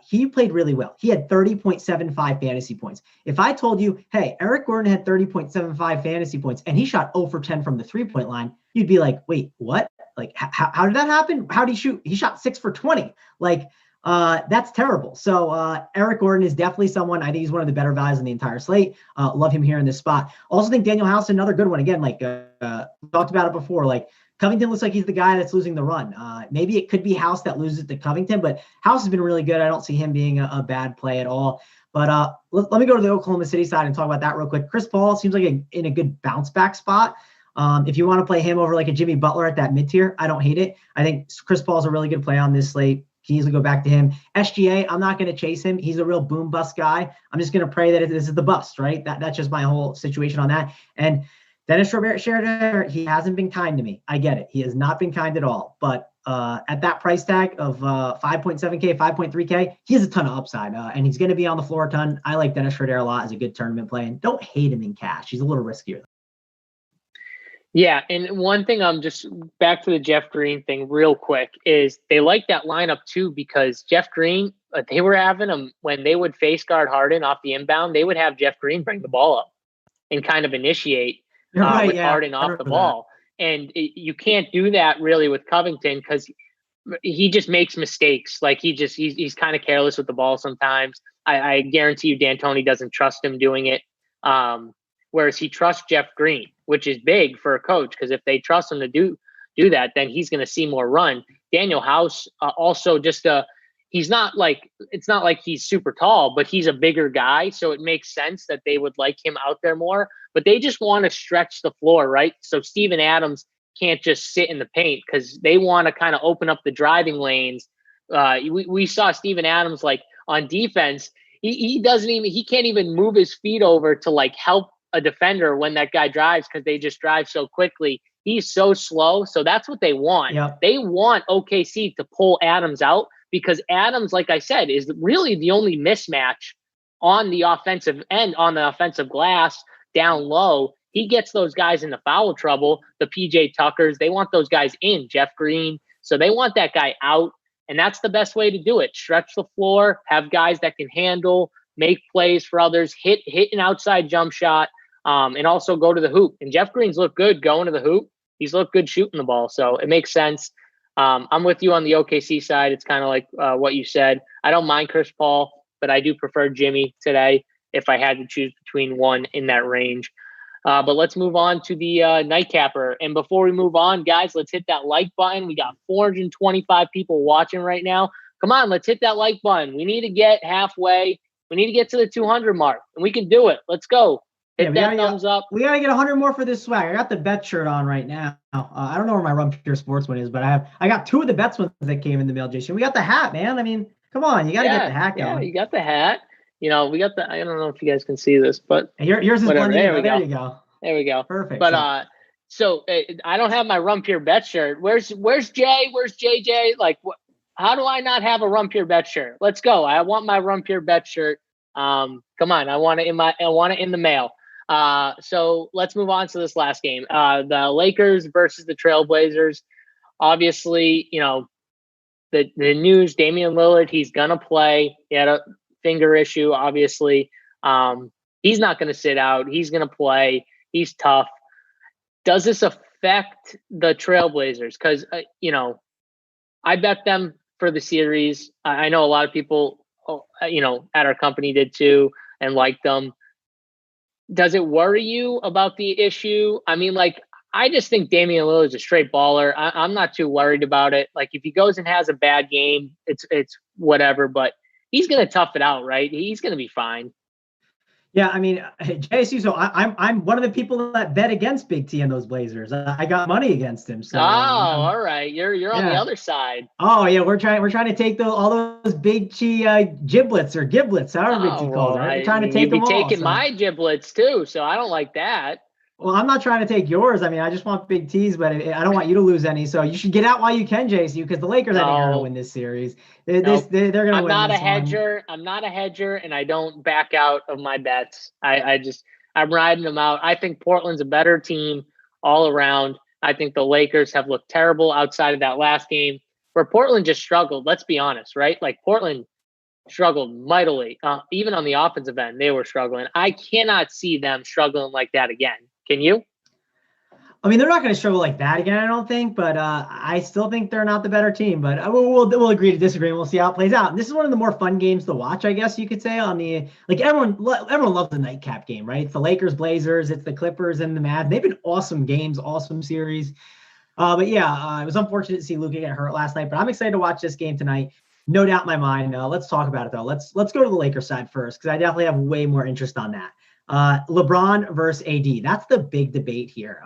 he played really well. He had 30.75 fantasy points. If I told you, hey, Eric Gordon had 30.75 fantasy points and he shot 0 for 10 from the 3-point line, you'd be like, wait, what? Like, how did that happen? How did he shoot? He shot 6 for 20. Like, that's terrible. So Eric Gordon is definitely someone, I think he's one of the better values in the entire slate. Love him here in this spot. Also think Daniel House, another good one. Again, like talked about it before, like Covington looks like he's the guy that's losing the run. Maybe it could be House that loses to Covington, but House has been really good. I don't see him being a bad play at all. But let me go to the Oklahoma City side and talk about that real quick. Chris Paul seems like in a good bounce back spot. If you want to play him over like a Jimmy Butler at that mid tier, I don't hate it. I think Chris Paul is a really good play on this slate. Can easily go back to him. SGA, I'm not going to chase him. He's a real boom bust guy. I'm just going to pray that this is the bust, right? That's just my whole situation on that. And Dennis Schroeder, he hasn't been kind to me. I get it. He has not been kind at all. But at that price tag of 5.7K, 5.3K, he has a ton of upside, and he's going to be on the floor a ton. I like Dennis Schroeder a lot as a good tournament play, and don't hate him in cash. He's a little riskier. Yeah, and one thing I'm just back to the Jeff Green thing real quick is they like that lineup too because Jeff Green, they were having him when they would face guard Harden off the inbound, they would have Jeff Green bring the ball up and kind of initiate with Harden off the ball. And you can't do that really with Covington because he just makes mistakes. Like he's kind of careless with the ball sometimes. I guarantee you D'Antoni doesn't trust him doing it. Whereas he trusts Jeff Green, which is big for a coach because if they trust him to do that, then he's going to see more run. Daniel House also it's not like he's super tall, but he's a bigger guy. So it makes sense that they would like him out there more, but they just want to stretch the floor, right? So Steven Adams can't just sit in the paint because they want to kind of open up the driving lanes. We saw Steven Adams like on defense. He can't even move his feet over to like help a defender when that guy drives because they just drive so quickly. He's so slow. So that's what they want. Yep. They want OKC to pull Adams out because Adams, like I said, is really the only mismatch on the offensive end, on the offensive glass down low. He gets those guys into foul trouble. The PJ Tuckers, they want those guys in, Jeff Green. So they want that guy out. And that's the best way to do it. Stretch the floor, have guys that can handle, make plays for others, hit an outside jump shot. And also go to the hoop. And Jeff Green's looked good going to the hoop. He's looked good shooting the ball. So it makes sense. I'm with you on the OKC side. It's kind of like what you said. I don't mind Chris Paul, but I do prefer Jimmy today if I had to choose between one in that range. But let's move on to the nightcapper. And before we move on, guys, let's hit that like button. We got 425 people watching right now. Come on, let's hit that like button. We need to get halfway. We need to get to the 200 mark, and we can do it. Let's go. Hit that thumbs up. We got to get 100 more for this swag. I got the bet shirt on right now. I don't know where my Run Pure Sports one is, but I got two of the bets ones that came in the mail, Jason. We got the hat, man. I mean, come on. You got to get the hat going. Yeah, you got the hat. We got I don't know if you guys can see this, but yours is blending. There you go. There we go. Perfect. But so I don't have my Run Pure bet shirt. Where's Jay? Where's JJ? Like, how do I not have a Run Pure bet shirt? Let's go. I want my Run Pure bet shirt. Come on. I want it in the mail. So let's move on to this last game. The Lakers versus the Trailblazers. Obviously, the news, Damian Lillard, he's gonna play. He had a finger issue, obviously. He's not gonna sit out. He's gonna play. He's tough. Does this affect the Trailblazers? Because I bet them for the series. I know a lot of people, at our company did too and liked them. Does it worry you about the issue? I mean, I just think Damian Lillard is a straight baller. I'm not too worried about it. Like, if he goes and has a bad game, it's whatever, but he's going to tough it out, right? He's going to be fine. Yeah, I mean, JSU, so I'm one of the people that bet against Big T and those Blazers. I got money against him. So all right. You're on the other side. Oh yeah, we're trying to take all those Big T giblets or giblets, however Big T calls it. Right? We're trying to take them all. You'd be taking my giblets too, so I don't like that. Well, I'm not trying to take yours. I mean, I just want Big T's, but I don't want you to lose any. So you should get out while you can, JSU, because the Lakers, I think, are going to win this series. They're going to win. I'm not a hedger. I'm not a hedger, and I don't back out of my bets. I'm riding them out. I think Portland's a better team all around. I think the Lakers have looked terrible outside of that last game where Portland just struggled. Let's be honest, right? Like, Portland struggled mightily. Even on the offensive end, they were struggling. I cannot see them struggling like that again. Can you? I mean, they're not going to struggle like that again, I don't think, but I still think they're not the better team. But we'll agree to disagree, and we'll see how it plays out. And this is one of the more fun games to watch, I guess you could say. Everyone loves the nightcap game, right? It's the Lakers, Blazers, it's the Clippers, and the Mavs. They've been awesome games, awesome series. But yeah, it was unfortunate to see Luka get hurt last night, but I'm excited to watch this game tonight. No doubt in my mind. Let's talk about it though. Let's go to the Lakers side first, because I definitely have way more interest on that. LeBron versus AD. That's the big debate here.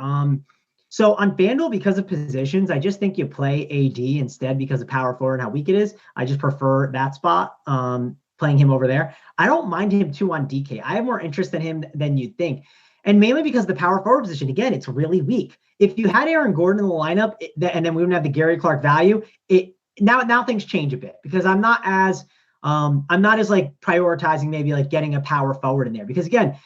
So on FanDuel, because of positions, I just think you play AD instead because of power forward and how weak it is. I just prefer that spot, playing him over there. I don't mind him too on DK. I have more interest in him than you'd think. And mainly because the power forward position, again, it's really weak. If you had Aaron Gordon in the lineup, and then we wouldn't have the Gary Clark value, now things change a bit, because I'm not as like prioritizing maybe like getting a power forward in there, because again,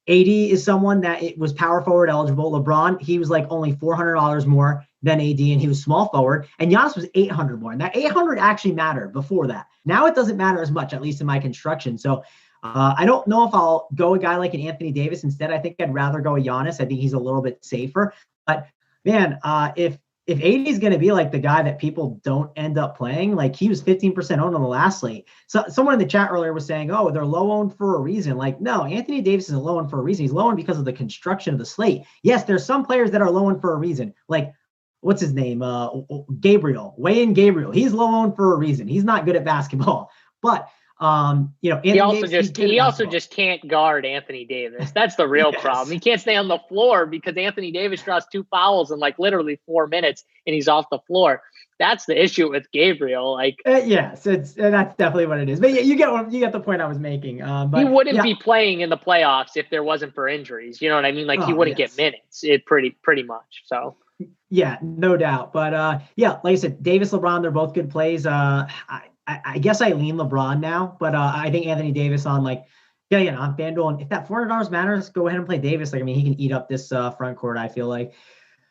AD is someone that it was power forward eligible. LeBron, he was like only $400 more than AD, and he was small forward. And Giannis was 800 more, and that 800 actually mattered before that. Now it doesn't matter as much, at least in my construction. So I don't know if I'll go a guy like an Anthony Davis instead. I think I'd rather go a Giannis. I think he's a little bit safer. But man, if AD is going to be like the guy that people don't end up playing, like he was 15% owned on the last slate. So someone in the chat earlier was saying, oh, they're low owned for a reason. Like, no, Anthony Davis is low owned for a reason. He's low owned because of the construction of the slate. Yes, there's some players that are low owned for a reason. Like, what's his name? Wayne Gabriel. He's low owned for a reason. He's not good at basketball. But he also just can't guard Anthony Davis. That's the real problem. He can't stay on the floor because Anthony Davis draws 2 fouls in like literally 4 minutes and he's off the floor. That's the issue with Gabriel. Like, yes, that's definitely what it is. But yeah, you get the point I was making. But he wouldn't be playing in the playoffs if there wasn't for injuries. You know what I mean? Like he wouldn't get minutes. Pretty much. So. Yeah, no doubt. But like I said, Davis, LeBron, they're both good plays. I guess I lean LeBron now, but I think Anthony Davis on on FanDuel. And if that $400 matters, go ahead and play Davis. Like, I mean, he can eat up this front court, I feel like.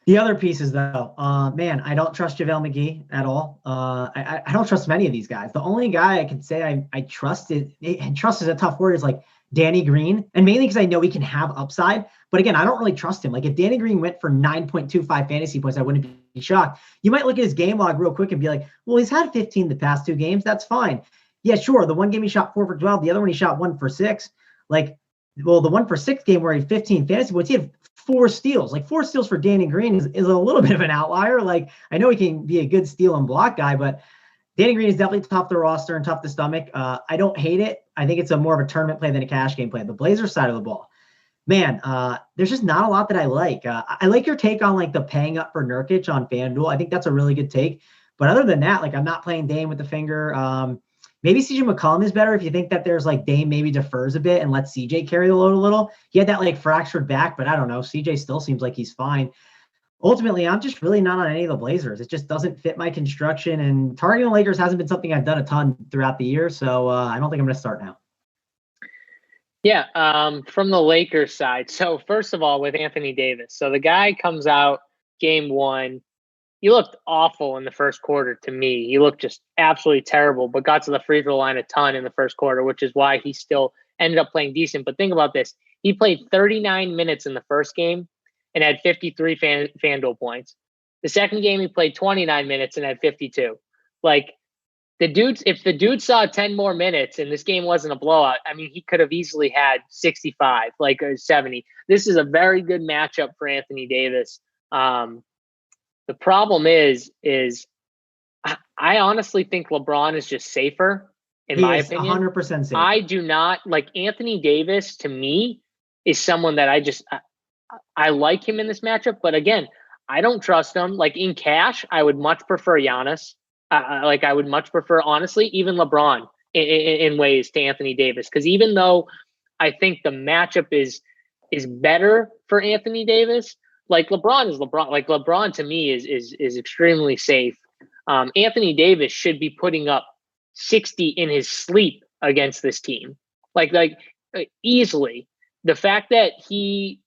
The other pieces, though, man, I don't trust JaVale McGee at all. I don't trust many of these guys. The only guy I can say I trusted, and trust is a tough word, is like Danny Green, and mainly because I know he can have upside. But again, I don't really trust him. Like if Danny Green went for 9.25 fantasy points, I wouldn't be shocked. You might look at his game log real quick and be like, well, he's had 15 the past 2 games. That's fine. Yeah, sure. The one game he shot 4 for 12. The other one he shot 1 for 6. The 1 for 6 game where he had 15 fantasy points, he had 4 steals. Like 4 steals for Danny Green is a little bit of an outlier. Like I know he can be a good steal and block guy, but Danny Green is definitely tough to roster and tough to stomach. I don't hate it. I think it's more of a tournament play than a cash game play. The Blazers side of the ball, man, there's just not a lot that I like. I like your take on like the paying up for Nurkic on FanDuel. I think that's a really good take. But other than that, like I'm not playing Dame with the finger. Maybe CJ McCollum is better if you think that there's like Dame maybe defers a bit and lets CJ carry the load a little. He had that like fractured back, but I don't know. CJ still seems like he's fine. Ultimately, I'm just really not on any of the Blazers. It just doesn't fit my construction, and targeting the Lakers hasn't been something I've done a ton throughout the year. So I don't think I'm going to start now. Yeah, from the Lakers side. So first of all, with Anthony Davis. So the guy comes out game 1. He looked awful in the first quarter to me. He looked just absolutely terrible, but got to the free throw line a ton in the first quarter, which is why he still ended up playing decent. But think about this. He played 39 minutes in the first game and had 53 FanDuel points. The second game, he played 29 minutes and had 52. Like, if the dude saw 10 more minutes and this game wasn't a blowout, I mean, he could have easily had 65, like 70. This is a very good matchup for Anthony Davis. The problem is I honestly think LeBron is just safer, in my opinion. 100% safer. I do not like Anthony Davis. To me, is someone that I like him in this matchup. But again, I don't trust him. Like in cash, I would much prefer Giannis. I would much prefer, honestly, even LeBron in ways to Anthony Davis. Because even though I think the matchup is better for Anthony Davis, like LeBron is LeBron. Like LeBron to me is extremely safe. Anthony Davis should be putting up 60 in his sleep against this team, like easily. The fact that he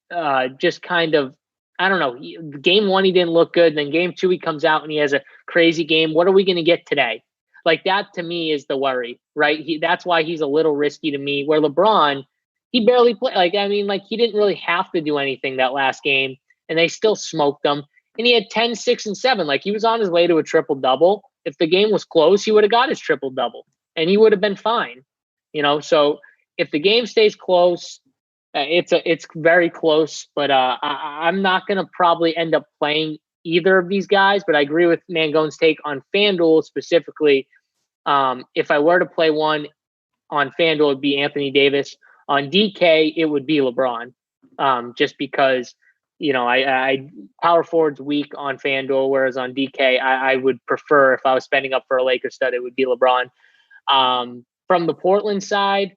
just kind of, I don't know, game 1 he didn't look good. Then game 2 he comes out and he has a crazy game. What are we going to get today? Like that to me is the worry, right? That's why he's a little risky to me. Where LeBron, he barely played. Like I mean, like he didn't really have to do anything that last game, and they still smoked them. And he had 10, 6, and 7. Like he was on his way to a triple-double. If the game was close, he would have got his triple-double, and he would have been fine. So if the game stays close, it's very close. But I'm not going to probably end up playing either of these guys. But I agree with Mangone's take on FanDuel specifically. If I were to play one on FanDuel, it would be Anthony Davis. On DK, it would be LeBron, just because – I power forward's weak on FanDuel, whereas on DK, I would prefer, if I was spending up for a Lakers stud, it would be LeBron. From the Portland side,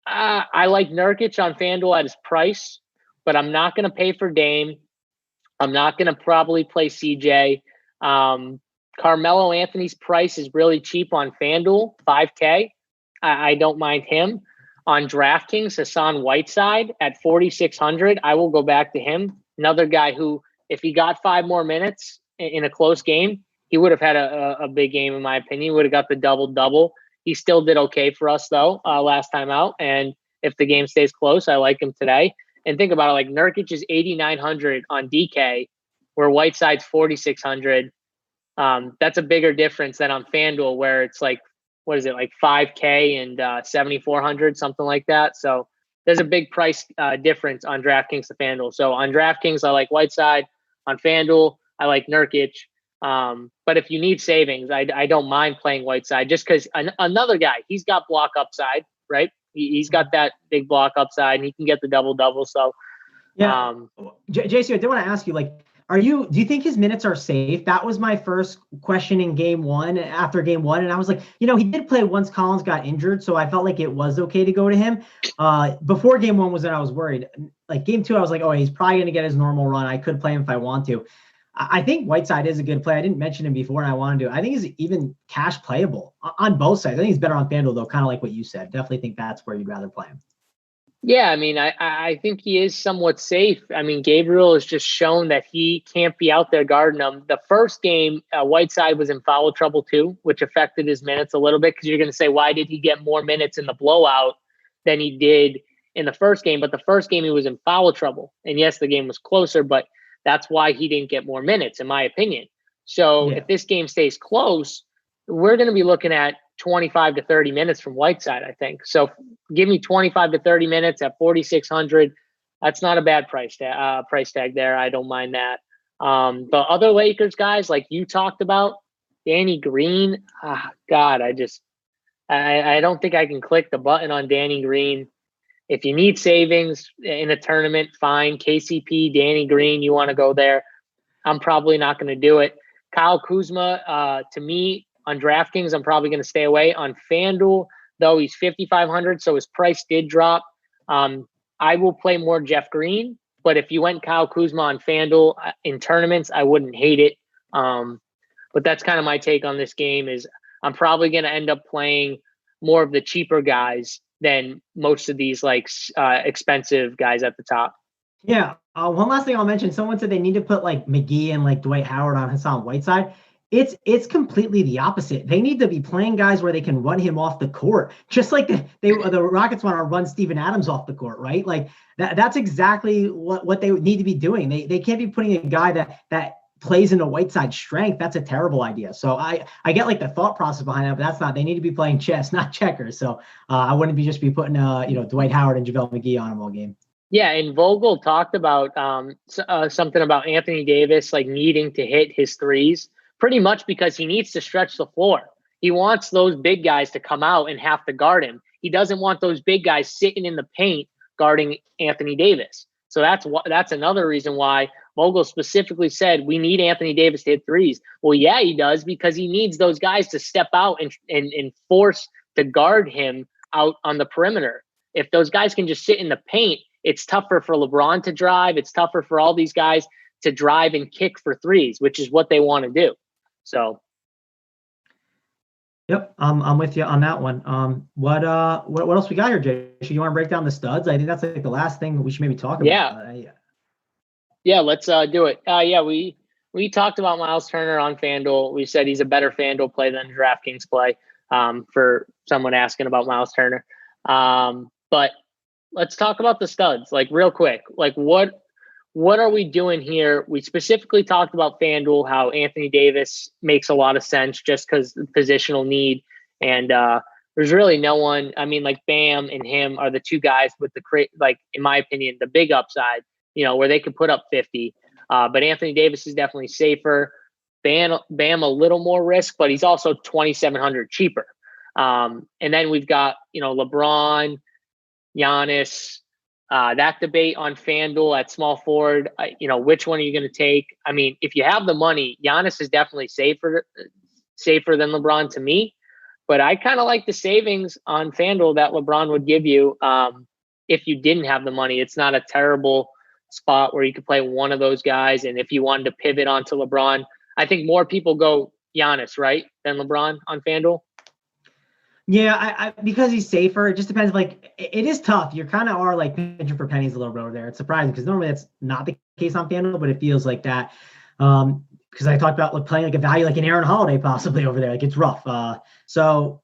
I like Nurkic on FanDuel at his price, but I'm not going to pay for Dame. I'm not going to probably play CJ. Carmelo Anthony's price is really cheap on FanDuel, $5K. I don't mind him. On DraftKings, Hassan Whiteside at 4,600. I will go back to him. Another guy who, if he got 5 more minutes in a close game, he would have had a big game, in my opinion. He would have got the double-double. He still did okay for us, though, last time out. And if the game stays close, I like him today. And think about it, like Nurkic is 8,900 on DK, where Whiteside's 4,600. That's a bigger difference than on FanDuel, where it's like, what is it, like 5K and 7,400, something like that. So there's a big price difference on DraftKings to FanDuel. So on DraftKings, I like Whiteside. On FanDuel, I like Nurkic. But if you need savings, I don't mind playing Whiteside just because another guy, he's got block upside, right? He's got that big block upside and he can get the double-double. So, yeah. JC, I did want to ask you, like, do you think his minutes are safe? That was my first question in after game one. And I was like, he did play once Collins got injured. So I felt like it was okay to go to him. Before game one was that I was worried. Like game two, I was like, oh, he's probably going to get his normal run. I could play him if I want to. I think Whiteside is a good play. I didn't mention him before and I wanted to. I think he's even cash playable on both sides. I think he's better on FanDuel though, kind of like what you said. Definitely think that's where you'd rather play him. Yeah, I mean, I think he is somewhat safe. I mean, Gabriel has just shown that he can't be out there guarding him. The first game, Whiteside was in foul trouble too, which affected his minutes a little bit because you're going to say, why did he get more minutes in the blowout than he did in the first game? But the first game, he was in foul trouble. And yes, the game was closer, but that's why he didn't get more minutes, in my opinion. So if this game stays close, we're going to be looking at 25 to 30 minutes from Whiteside, I think. So give me 25 to 30 minutes at 4,600. That's not a bad price tag there. I don't mind that. The other Lakers guys, like you talked about, Danny Green. God, I don't think I can click the button on Danny Green. If you need savings in a tournament, fine. KCP, Danny Green, you want to go there. I'm probably not going to do it. Kyle Kuzma, to me, on DraftKings, I'm probably going to stay away. On FanDuel, though, he's 5,500, so his price did drop. I will play more Jeff Green, but if you went Kyle Kuzma on FanDuel in tournaments, I wouldn't hate it. But that's kind of my take on this game is I'm probably going to end up playing more of the cheaper guys than most of these expensive guys at the top. Yeah. One last thing I'll mention, someone said they need to put like McGee and like Dwight Howard on Hassan Whiteside. It's completely the opposite. They need to be playing guys where they can run him off the court, just like the Rockets want to run Steven Adams off the court, right? Like that's exactly what they need to be doing. They can't be putting a guy that plays into Whiteside's strength. That's a terrible idea. So I get like the thought process behind that, but that's not. They need to be playing chess, not checkers. So I wouldn't be putting Dwight Howard and JaVale McGee on him all game. Yeah, and Vogel talked about something about Anthony Davis like needing to hit his threes. Pretty much because he needs to stretch the floor. He wants those big guys to come out and have to guard him. He doesn't want those big guys sitting in the paint guarding Anthony Davis. So that's another reason why Vogel specifically said we need Anthony Davis to hit threes. Well, yeah, he does because he needs those guys to step out and force to guard him out on the perimeter. If those guys can just sit in the paint, it's tougher for LeBron to drive. It's tougher for all these guys to drive and kick for threes, which is what they want to do. So, yep, I'm with you on that one. What else we got here, Jay? You want to break down the studs? I think that's like the last thing we should maybe talk about. Yeah, let's do it. We talked about Miles Turner on FanDuel. We said he's a better FanDuel play than DraftKings play. For someone asking about Miles Turner, but let's talk about the studs, like real quick. Like what are we doing here? We specifically talked about FanDuel, how Anthony Davis makes a lot of sense just because the positional need. And there's really no one. I mean, like Bam and him are the two guys with in my opinion, the big upside, where they could put up 50. But Anthony Davis is definitely safer. Bam a little more risk, but he's also 2,700 cheaper. And then we've got, LeBron, Giannis, that debate on FanDuel at small forward, which one are you going to take? I mean, if you have the money, Giannis is definitely safer than LeBron to me. But I kind of like the savings on FanDuel that LeBron would give you if you didn't have the money. It's not a terrible spot where you could play one of those guys. And if you wanted to pivot onto LeBron, I think more people go Giannis, right, than LeBron on FanDuel. Yeah, I because he's safer. It just depends. Like, it is tough. You kind of are like pinching for pennies a little bit over there. It's surprising because normally that's not the case on FanDuel, but it feels like that. Because I talked about like playing like a value like an Aaron Holiday possibly over there. Like, it's rough. So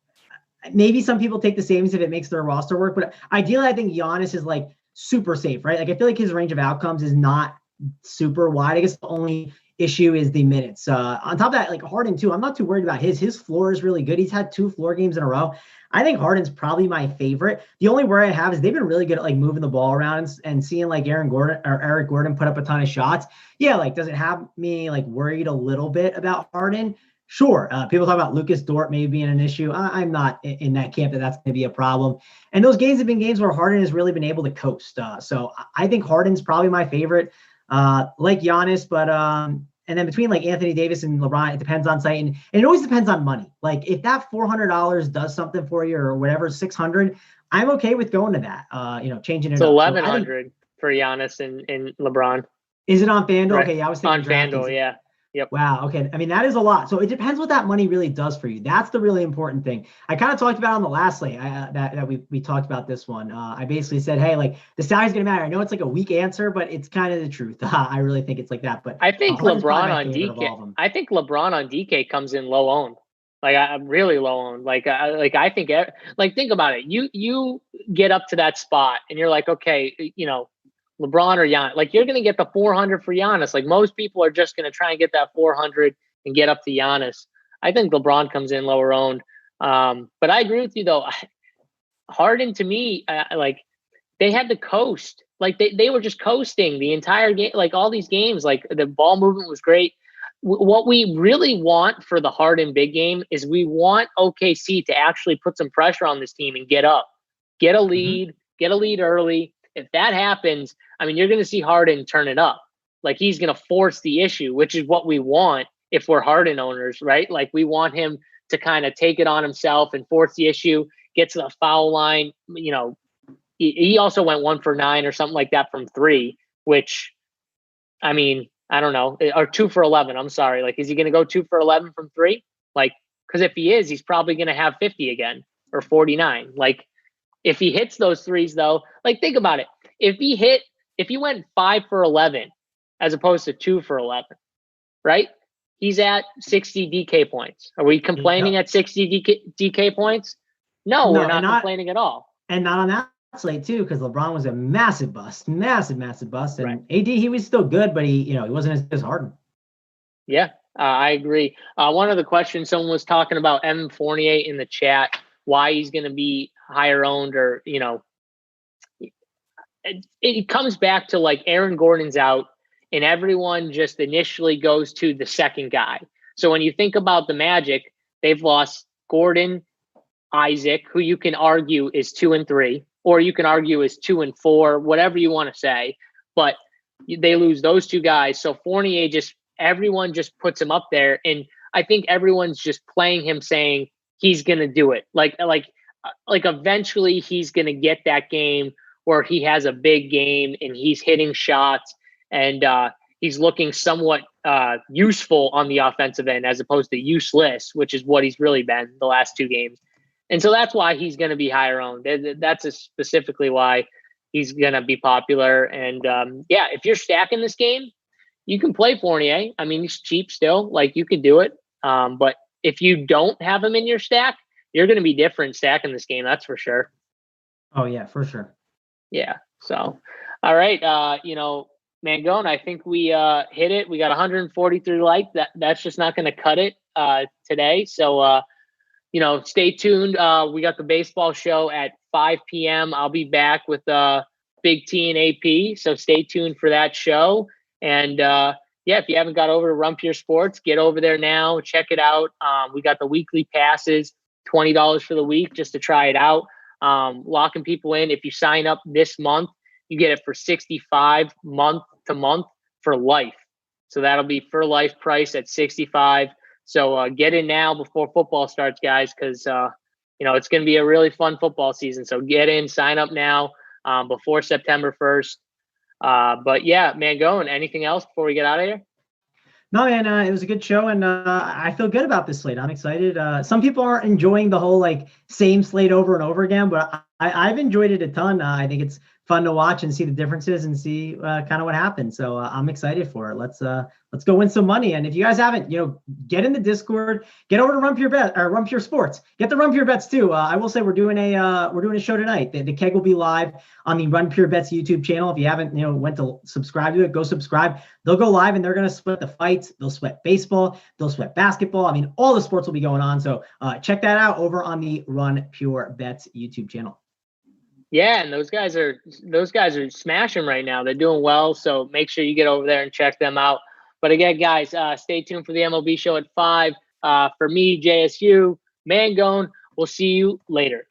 maybe some people take the savings if it makes their roster work. But ideally, I think Giannis is like super safe, right? Like, I feel like his range of outcomes is not super wide. I guess the only issue is the minutes. On top of that, like Harden too, I'm not too worried about his floor is really good. He's had 2 floor games in a row. I think Harden's probably my favorite. The only worry I have is they've been really good at like moving the ball around and seeing like Eric Gordon put up a ton of shots. Yeah, like, does it have me like worried a little bit about Harden? Sure. People talk about Lucas Dort maybe being an issue. I'm not in that camp that's going to be a problem. And those games have been games where Harden has really been able to coast. So I think Harden's probably my favorite. Like Giannis, but and then between like Anthony Davis and LeBron, it depends on site, and it always depends on money. Like, if that $400 does something for you or whatever, 600, I'm okay with going to that. Changing it. It's up. 1,100 for Giannis and LeBron. Is it on FanDuel? Right. Okay, yeah, I was thinking on FanDuel. Yeah. Yep. Wow. Okay. I mean, that is a lot. So it depends what that money really does for you. That's the really important thing. I kind of talked about on the last slate that we talked about this one. I basically said, hey, like, the salary's going to matter. I know it's like a weak answer, but it's kind of the truth. I really think it's like that. But I think LeBron on DK. I think LeBron on DK comes in low owned. Like, I'm really low owned. I think, like, think about it. You get up to that spot and you're like, okay, LeBron or Giannis, like, you're going to get the 400 for Giannis. Like, most people are just going to try and get that 400 and get up to Giannis. I think LeBron comes in lower owned. But I agree with you though. Harden, to me, like, they had to coast. Like, they were just coasting the entire game. Like, all these games, like, the ball movement was great. What we really want for the Harden big game is we want OKC to actually put some pressure on this team and get up, get a lead early. If that happens, I mean, you're going to see Harden turn it up. Like, he's going to force the issue, which is what we want if we're Harden owners, right? Like, we want him to kind of take it on himself and force the issue, get to the foul line. He also went 1 for 9 or something like that from 3, which, I mean, I don't know, or 2 for 11. I'm sorry. Like, is he going to go 2 for 11 from 3? Like, because if he is, he's probably going to have 50 again or 49. Like, if he hits those threes, though, like, think about it. If he went 5 for 11 as opposed to 2 for 11, right? He's at 60 DK points. Are we complaining at 60 DK points? No, we're not complaining at all. And not on that slate too, because LeBron was a massive bust. And right. AD, he was still good, but he wasn't as Harden. Yeah, I agree. One of the questions, someone was talking about Evan Fournier in the chat, why he's going to be higher owned, or, it comes back to, like, Aaron Gordon's out and everyone just initially goes to the second guy. So when you think about the Magic, they've lost Gordon, Isaac, who you can argue is 2 and 3, or you can argue is 2 and 4, whatever you want to say, but they lose those 2 guys. So Fournier, everyone just puts him up there. And I think everyone's just playing him, saying he's going to do it. Like eventually he's going to get that game where he has a big game and he's hitting shots and he's looking somewhat useful on the offensive end as opposed to useless, which is what he's really been the last 2 games. And so that's why he's going to be higher owned. That's specifically why he's going to be popular. And if you're stacking this game, you can play Fournier. I mean, he's cheap still. Like, you could do it. But if you don't have him in your stack, you're going to be different stacking this game. That's for sure. Oh, yeah, for sure. Yeah. So, all right. Mangone, I think we hit it. We got 143 likes. That's just not going to cut it today. So, stay tuned. We got the baseball show at 5 p.m. I'll be back with Big T and AP. So stay tuned for that show. And if you haven't got over to Rumpier Sports, get over there now. Check it out. We got the weekly passes, $20 for the week just to try it out. Locking people in. If you sign up this month, you get it for $65 month to month for life. So that'll be for life price at $65 So get in now before football starts, guys, because it's going to be a really fun football season. So get in, sign up now before September 1st. But yeah, Mangone, anything else before we get out of here? No, man, it was a good show, and I feel good about this slate. I'm excited. Some people are enjoying the whole same slate over and over again, but I've enjoyed it a ton. I think it's fun to watch and see the differences and see kind of what happens. So I'm excited for it. Let's go win some money. And if you guys haven't, get in the Discord, get over to Rump Your Bet or Rump Your Sports. Get the Rump Your Bets too. I will say we're doing a show tonight. The keg will be live on the Run Pure Bets YouTube channel. If you haven't, went to subscribe to it, go subscribe. They'll go live and they're going to split the fights. They'll sweat baseball. They'll sweat basketball. I mean, all the sports will be going on. So check that out over on the Run Pure Bets YouTube channel. Yeah, and those guys are smashing right now. They're doing well. So make sure you get over there and check them out. But again, guys, stay tuned for the MLB show at 5. For me, JSU, Mangone, we'll see you later.